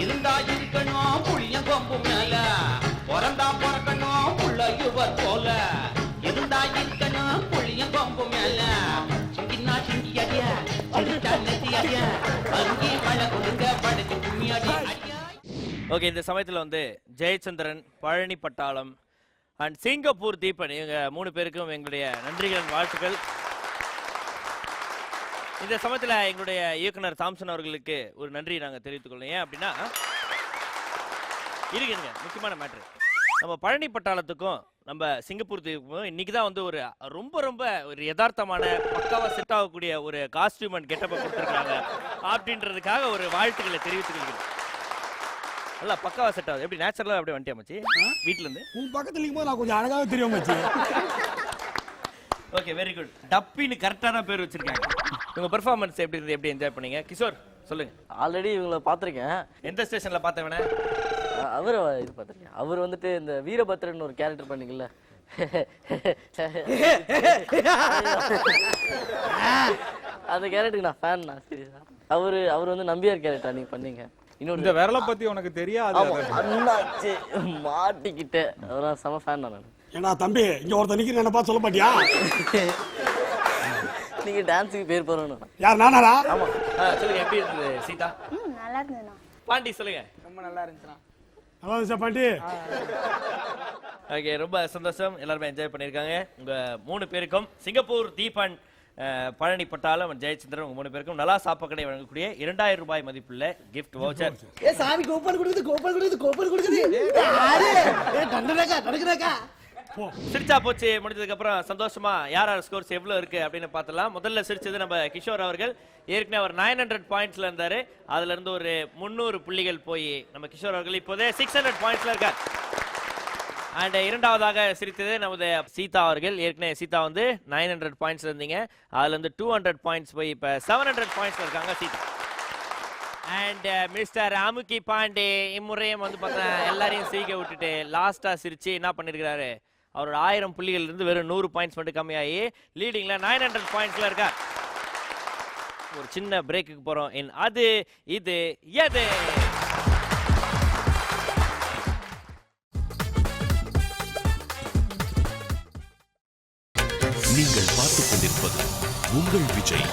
இருந்தா இருக்கணும் புள்ளிய கொம்பு மேல. பிறந்தா பிறக்கணும் புள்ளையவர் போல, இருந்தா இருக்கணும் புள்ளிய கொம்பு மேல. சிங்கினா சிங்கி அடியா, சிரிச்சா நெத்தி அடியா, அங்கி மழை கொடுங்க படைச்சு கும்மி அடியா. ஓகே, இந்த சமயத்தில் வந்து ஜெயச்சந்திரன், பழனி பட்டாளம் அண்ட் சிங்கப்பூர் தீபன் இவங்க 3 பேருக்கும் எங்களுடைய நன்றிகள், வாழ்த்துக்கள். இந்த சமயத்தில் எங்களுடைய இயக்குனர் தாம்சன் அவர்களுக்கு ஒரு நன்றி நாங்கள் தெரிவித்துக் கொள்ளோம். ஏன் அப்படின்னா இருக்குங்க முக்கியமான மேட்ரு. நம்ம பழனி பட்டாளத்துக்கும் நம்ம சிங்கப்பூர் தீபுக்கும் இன்னைக்கு தான் வந்து ஒரு ரொம்ப ஒரு யதார்த்தமான பக்காவாக செட் ஆகக்கூடிய ஒரு காஸ்டியூம் அண்ட் கெட்டப்பை கொடுத்துருக்காங்க அப்படின்றதுக்காக ஒரு வாழ்த்துக்களை தெரிவித்துக் கொள்கிறேன். நல்லா பக்காவா செட் ஆகுது. எப்படி நேச்சுரலா அப்படியே வந்துட்டியா மச்சி வீட்ல இருந்து? உன் பக்கத்துல இருக்கும்போது நான் கொஞ்சம் அழகாவே தெரியும் மச்சி. Okay, very good. டப்பின்னு கரெக்டான பேர் வச்சிருக்காங்க. உங்க பெர்ஃபார்மன்ஸ் எப்படி இருந்தது, எப்படி என்ஜாய் பண்ணீங்க? கிஷோர் சொல்லுங்க. ஆல்ரெடி இவங்கள பார்த்துருக்கேன். எந்த ஸ்டேஷன்ல பார்த்தவனே? அவர் இது பார்த்துருக்கேன். அவர் வந்துட்டு இந்த வீரபத்ரன் ஒரு கேரக்டர் பண்ணீங்கல்ல, அந்த கேரக்டருக்கு நான் ஃபேன். நான் சீரியஸா அவர் வந்து நம்பியார் கேரக்டர் நீங்க பண்ணீங்க. இந்த விரலை பத்தி உனக்கு தெரியாது? அண்ணாச்சி மாட்டிக்கிட்டே அதெல்லாம் செம ஃபேன் நான். ஏன்னா தம்பி இங்க ஒருத்தர் நிக்கிற என்ன பார்த்து சொல்ல மாட்டியா? நீங்க டான்ஸுக்கு பேர் போறணும். யார் நானாரா? ஆமா. சொல்லுங்க எப்படி இருந்தது சீதா? நல்லா இருந்ததுண்ணா. பாண்டி சொல்லுங்க. ரொம்ப நல்லா இருந்துச்சுண்ணா. நல்லா இருந்துச்சா பாண்டி? ஓகே, ரொம்ப சந்தோஷம். எல்லாருமே என்ஜாய் பண்ணியிருக்காங்க. உங்க 3 பேருக்கும் சிங்கப்பூர் தீபன், பழனி பட்டாளம், ஜெயச்சந்திரன் உங்க 3 பேருக்கும் நல்லா சாப்பாடு வழங்கக்கூடிய 2000 ரூபாய் மதிப்புள்ள கிஃப்ட் வவுச்சர். ஏ சாமி கூப்பன் கொடுக்குது. ஏ தண்டனக்கா. சிரிச்சா போச்சு முடிஞ்சதுக்கு அப்புறம் சந்தோஷமா யார் ஸ்கோர்ஸ் எவ்வளவு இருக்கு அப்படின்னு பார்த்தலாம். முதல்ல சிரிச்சது நம்ம கிஷோர் அவர்கள். ஏற்கனவே அவர் 900 பாயிண்ட்ஸ்ல இருந்தாரு. அதுல இருந்து ஒரு 300 புள்ளிகள் போய் நம்ம கிஷோர் அவர்கள் இப்போதே 600 பாயிண்ட்ஸ்ல இருக்கார். அண்ட் இரண்டாவதாக சிரித்தது நமது சீதா அவர்கள். ஏற்கனவே சீதா வந்து 900 பாயிண்ட்ஸ்ல இருந்தீங்க. அதுல இருந்து 200 பாயிண்ட்ஸ் போய் இப்ப 700 பாயிண்ட்ஸ்ல இருக்காங்க சீதா. அண்ட் மிஸ்டர் அமுக்கி பாண்டே இம்முறையும் வந்து பார்த்தா எல்லாரையும் சிரிக்க விட்டுட்டு லாஸ்டா சிரிச்சு என்ன பண்ணிருக்காரு, அவரோட 1000 புள்ளிகள் இருந்து வெறும் 100 பாயிண்ட்ஸ் மட்டும் கம்மியாகி லீடிங்ல 900 பாயிண்ட்ஸ்ல இருக்கார். ஒரு சின்ன பிரேக்குக்கு போறோம். அது இது எது. நீங்கள் பார்த்துக் கொண்டிருப்பது உங்கள் விஜய்.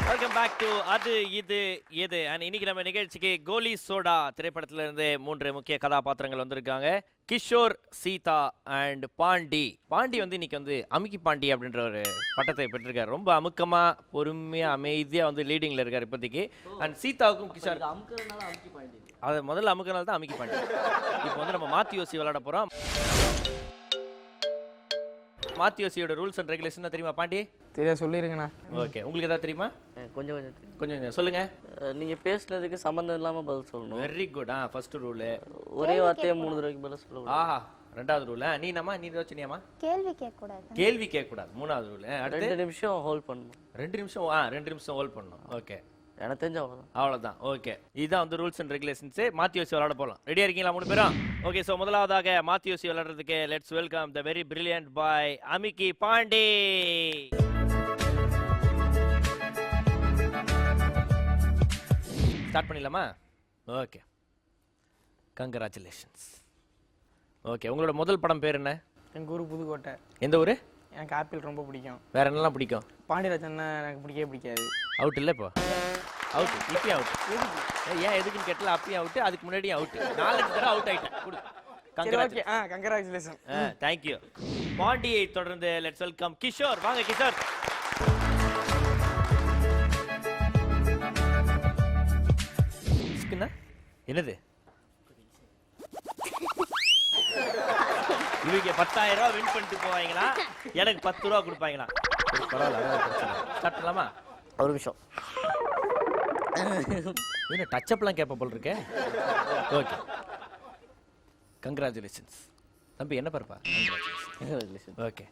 வெல்கம் பேக் டு அது இது எது. அண்ட் இன்னைக்கு நம்ம நிகழ்ச்சிக்கு கோலி சோடா திரைப்படத்துல இருந்து 3 முக்கிய கதாபாத்திரங்கள் வந்திருக்காங்க. கிஷோர், சீதா அண்ட் பாண்டி. பாண்டி வந்து இன்னைக்கு வந்து அமுக்கி பாண்டி அப்படின்ற ஒரு பட்டத்தை பெற்றிருக்காரு. ரொம்ப அமுக்கமா பொறுமையா அமைதியா வந்து லீடிங்ல இருக்காரு இப்போதைக்கு. அண்ட் சீதாவுக்கும் கிஷோர் அது முதல்ல அமுக்கனால தான் அமுக்கி பாண்டி. இப்போ வந்து நம்ம மாத்தி யோசி விளையாட போறோம். மாத்தி யோசியோட ரூல்ஸ் அண்ட் ரெகுலேஷன் தெரியுமா பாண்டி? தெரியா சொல்லிருங்கண்ணா. ஓகே, உங்களுக்கு ஏதாவது தெரியுமா? கொஞ்சம் சொல்லுங்க. நீங்க பேசுனதுக்கு சம்பந்தம் இல்லாம பதில் சொல்லணும். Very good. ஃபர்ஸ்ட் ரூல் ஒரே வார்த்தையை 3 தடவைக்கு பதில் சொல்லணும். ஆஹா, ரெண்டாவது ரூல். நீ சொன்னியாமா? கேள்வி கேட்க கூடாது. கேள்வி கேட்க கூடாது. மூணாவது ரூல். அடுத்து 2 நிமிஷம் ஹோல்ட் பண்ணணும். 2 நிமிஷம் 2 நிமிஷம் ஹோல்ட் பண்ணணும். ஓகே, எனக்கு தெரிஞ்ச அவ்வளவுதான். ஓகே, இதுதான் வந்து ரூல்ஸ் அண்ட் ரெகுலேஷன்ஸ். மாத்தி யோசி விளையாட போலாம். ரெடியா இருக்கீங்களா 3 பேரும்? ஓகே, சோ முதலாவதாக மாத்தி யோசி விளையாடுறதுக்கு let's welcome the very brilliant boy Amukki Pandi. Start பண்ணிடலாமா? Okay, congratulations. ஓகே, உங்களோட முதல் படம் பேர் என்ன? எங்கள் ஊர் புதுக்கோட்டை. எந்த ஊர்? எனக்கு ஆப்பிள் ரொம்ப பிடிக்கும். வேற என்னெல்லாம் பிடிக்கும்? பாண்டியராஜன்னா எனக்கு பிடிக்கவே பிடிக்காது. அவுட் இல்லை இப்போ? அவுட், இப்பயும் அவுட். ஏன் எதுக்குன்னு கேட்டல, அப்பயும் அவுட், அதுக்கு முன்னாடியும் அவுட். 4 தடவை அவுட் ஆயிட்டேன். கொடு. கங்க்ராச்சுலேஷன். தேங்க்யூ. பாண்டியை தொடர்ந்து லெட்ஸ் வெல்கம் கிஷோர். வாங்க கிஷோர். என்னது? இவங்க 10,000 ரூபா வின் பண்ணிட்டு போவாங்களா, எனக்கு 10 ரூபா கொடுப்பாங்களா? பரவாயில்ல, ஸ்டார்ட் பண்ணலாமா? ஒரு நிமிஷம். என்ன டச் அப்லாம் கேட்ப போல் இருக்கே. ஓகே, கங்க்ராச்சுலேஷன்ஸ் தம்பி. என்ன பரப்பா? ஓகே,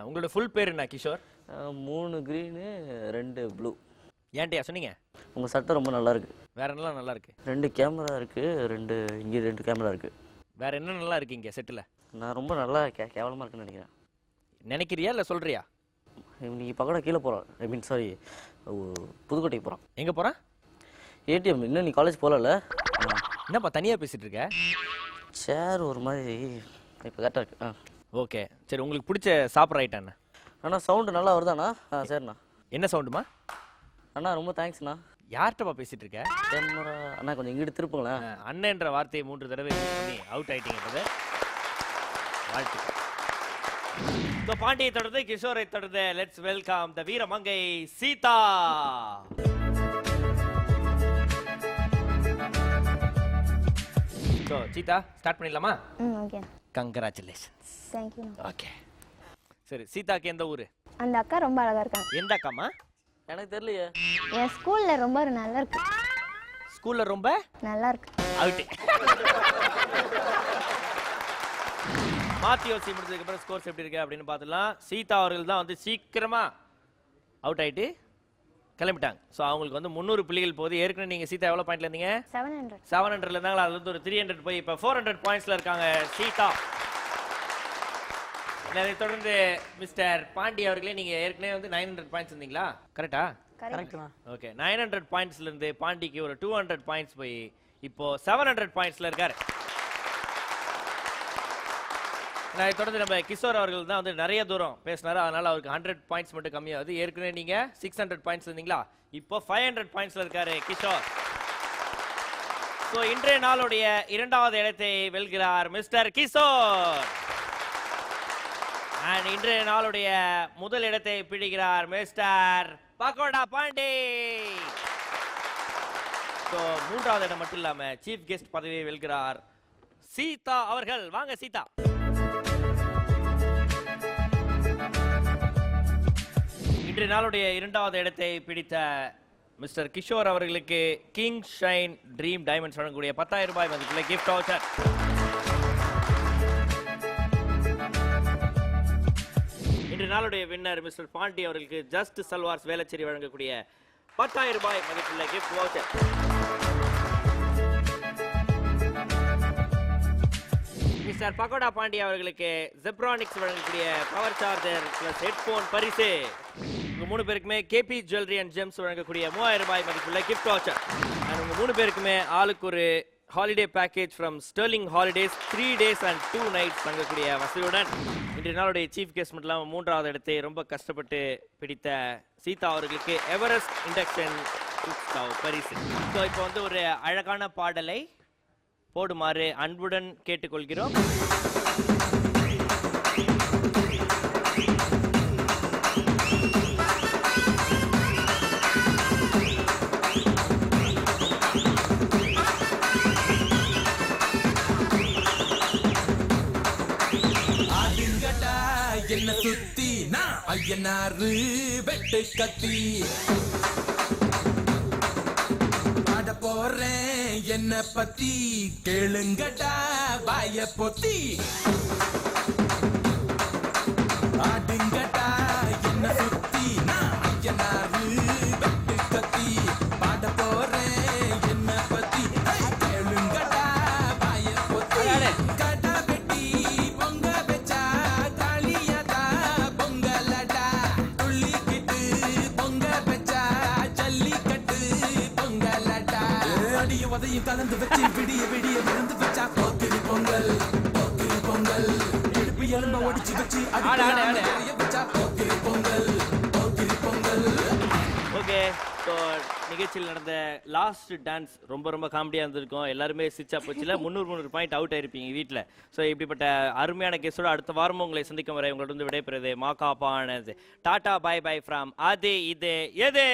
உங்களோட ஃபுல் பேர் என்ன கிஷோர்? 3 green 2 blue. ஏன்ட்டியா சொன்னீங்க? உங்கள் சட்டை ரொம்ப நல்லா இருக்கு. வேற என்னலாம் நல்லா இருக்கு? 2 கேமரா இருக்கு, இங்கே 2 கேமரா இருக்கு. வேற என்ன நல்லா இருக்கு இங்கே செட்டில்? நான் ரொம்ப நல்லா கேவலமாக இருக்குன்னு நினைக்கிறேன். நினைக்கிறியா இல்லை சொல்றியா? இன்னைக்கு பக்கோடா கீழே போகிறான். ஐ மீன் சாரி, புதுக்கோட்டைக்கு போகிறான். எங்கே போகிறான்? ஏடிஎம். இன்னும் நீ காலேஜ் போகல? என்னப்பா தனியாக பேசிட்டு இருக்க? சேர் ஒரு மாதிரி இப்போ கரெக்டாக இருக்கு. ஓகே, சரி. உங்களுக்கு பிடிச்ச சாப்பிட்ற ஐட்டம் என்ன? அண்ணா சவுண்டு நல்லா வருதாண்ணா? சரிண்ணா. என்ன சவுண்டுமா? அண்ணா ரொம்ப தேங்க்ஸ்ண்ணா. யார்கிட்டப்பா பேசிட்டு இருக்க? கேமரா அண்ணா கொஞ்சம் இங்கிட்டு திருப்புங்களேன். அண்ணன்ற வார்த்தையை 3 தடவை யூஸ் பண்ணி அவுட் ஆயிட்டீங்க. வாழ்த்து. பாண்டியை தொடர்ந்து கிஷோரை தொடர்ந்து லெட்ஸ் வெல்கம் த வீரமங்கை சீதா. சீதா ஸ்டார்ட் பண்ணிடலாமா? ஓகே. கங்க்ராச்சுலேஷன்ஸ். தேங்க்யூ. ஓகே, சரி. சீதாக்கு எந்த ஊரு? அந்த அக்கா ரொம்ப அழகா இருக்காங்க. எந்த அக்காமா? எனக்கு தெரியலையே. என் ஸ்கூல்ல ரொம்ப நல்லா இருக்கு. ஸ்கூல்ல ரொம்ப நல்லா இருக்கு. அவுட். மாத்தி யோசி முடிஞ்சதுக்கு அப்புறம் ஸ்கோர்ஸ் எப்படி இருக்கு அப்படின்னு பார்த்துலாம். சீதா அவர்கள் தான் வந்து சீக்கிரமா அவுட் ஆயிட்டு கிளம்பிட்டாங்க. ஸோ அவங்களுக்கு வந்து 300 புள்ளிகள் போகுது. ஏற்கனவே நீங்க சீதா எவ்வளவு பாயிண்ட்ல இருந்தீங்க? 700 இருந்தாங்களா? அதுல இருந்து ஒரு 300 போய் இப்போ 400 பாயிண்ட்ஸ்ல இருக்காங்க சீதா. அதை தொடர்ந்து மிஸ்டர் பாண்டி அவர்களே, நீங்க ஏற்கனவே வந்து 900 பாயிண்ட்ஸ் இருந்தீங்களா? கரெக்டா? கரெக்ட்ண்ணா. ஓகே, 900 பாயிண்ட்ஸ்ல இருந்து பாண்டிக்கு ஒரு 200 பாயிண்ட்ஸ் போய் இப்போ 700 பாயிண்ட்ஸ்ல இருக்காரு. நான் தொடர்ந்து நம்ம கிஷோர் அவர்கள் தான் வந்து நிறைய தூரம் பேசினாரு. அதனால அவருக்கு 100 பாயிண்ட்ஸ் மட்டும் கம்மியாகுது. ஏற்கனவே நீங்க 600 பாயிண்ட்ஸ் இருந்தீங்களா? இப்போ 500 பாயிண்ட்ஸ்ல இருக்காரு கிஷோர். ஸோ இன்றைய நாளுடைய 2வது இடத்தை வெல்கிறார் மிஸ்டர் கிஷோர். அண்ட் இன்றைய நாளுடைய முதல் இடத்தை பிடிக்கிறார் மிஸ்டர் பக்கோடா பாண்டி. ஸோ 3வது இடம் மட்டும் இல்லாம சீஃப் கெஸ்ட் பதவியை வெல்கிறார் சீதா அவர்கள். வாங்க சீதா. இன்றைய நாளுடைய 2வது இடத்தை பிடித்த மிஸ்டர் கிஷோர் அவர்களுக்கு கிங் ஷைன் ட்ரீம் டைமண்ட்ஸ் வழங்கக்கூடிய 10,000 ரூபாய் மதிப்புள்ள கிஃப்ட் வவுச்சர். இன்றைய நாளுடைய வின்னர் மிஸ்டர் பாண்டி அவர்களுக்கு ஜஸ்ட் சல்வார்ஸ் வேலச்சேரி வழங்கக்கூடிய 10,000 ரூபாய் மதிப்புள்ள gift voucher. Mister Pakoda Pandi அவர்களுக்கு ஜெப்ரானிக்ஸ் வழங்கக்கூடிய பவர் சார்ஜர் பிளஸ் ஹெட்போன் பரிசு. உங்க 3 பேருக்குமே கேபி ஜுவல்லரி அண்ட் ஜெம்ஸ் வழங்கக்கூடிய 3000 ரூபாய் மதிப்புள்ள கிஃப்ட் வவுச்சர். உங்க 3 பேருக்குமே ஆளுக்கு ஒரு holiday package from Sterling Holidays 3 days and 2 nights தங்கக்கூடிய வசதியுடன் இன்றைய நாளுடைய சீஃப் கெஸ்ட் மட்டும் இல்லாமல் 3வது இடத்தை ரொம்ப கஷ்டப்பட்டு பிடித்த சீதா அவர்களுக்கு எவரெஸ்ட் இண்டக்ஷன் ஸ்டவ் பரிசு. ஸோ இப்போ வந்து ஒரு அழகான பாடலை போடுமாறு அன்புடன் கேட்டுக்கொள்கிறோம். என்ன சுத்தி நான் ஐயனாரு வெட்டு கத்தி பாட போறேன் என்ன பத்தி கேளுங்கடா வாய பொத்தி ஆடுங்கடா என்ன சுத்தி நான் ஐயனாரு வெட்டு கத்தி பாட போறேன் என்ன பத்தி கேளுங்கடா வாய பொத்தி கடா வெட்டி பொங்க வச்சா காளியதா பொங்கலடா துள்ளிக்கிட்டு பொங்க வச்சா ஜல்லிக்கட்டு பொங்கலடா அடிய உதையும் கலந்து வச்சு விடிய விடிய விழுந்து வச்சா போக்கிரி பொங்கல் போக்கிரி பொங்கல் எலும்ப ஒடிச்சு வச்சு ஆடு, ஆடு, ஆடு. வச்சா போக்கிரி பொங்கல் போக்கிரி பொங்கல். ஓகே, ஸோ நிகழ்ச்சியில் நடந்த லாஸ்ட் டான்ஸ் ரொம்ப ரொம்ப காமெடியாக இருந்திருக்கும். எல்லாருமே சிச்சா போச்சுல 300 பாயிண்ட் அவுட் ஆயிருப்பீங்க வீட்டில். ஸோ இப்படிப்பட்ட அருமையான கெஸ்டோட அடுத்த வாரமும் உங்களை சந்திக்கும் வரை உங்களோட வந்து விடைபெறுது மாகாபானது. டாடா பை பை ஃப்ரம் அது இது எது.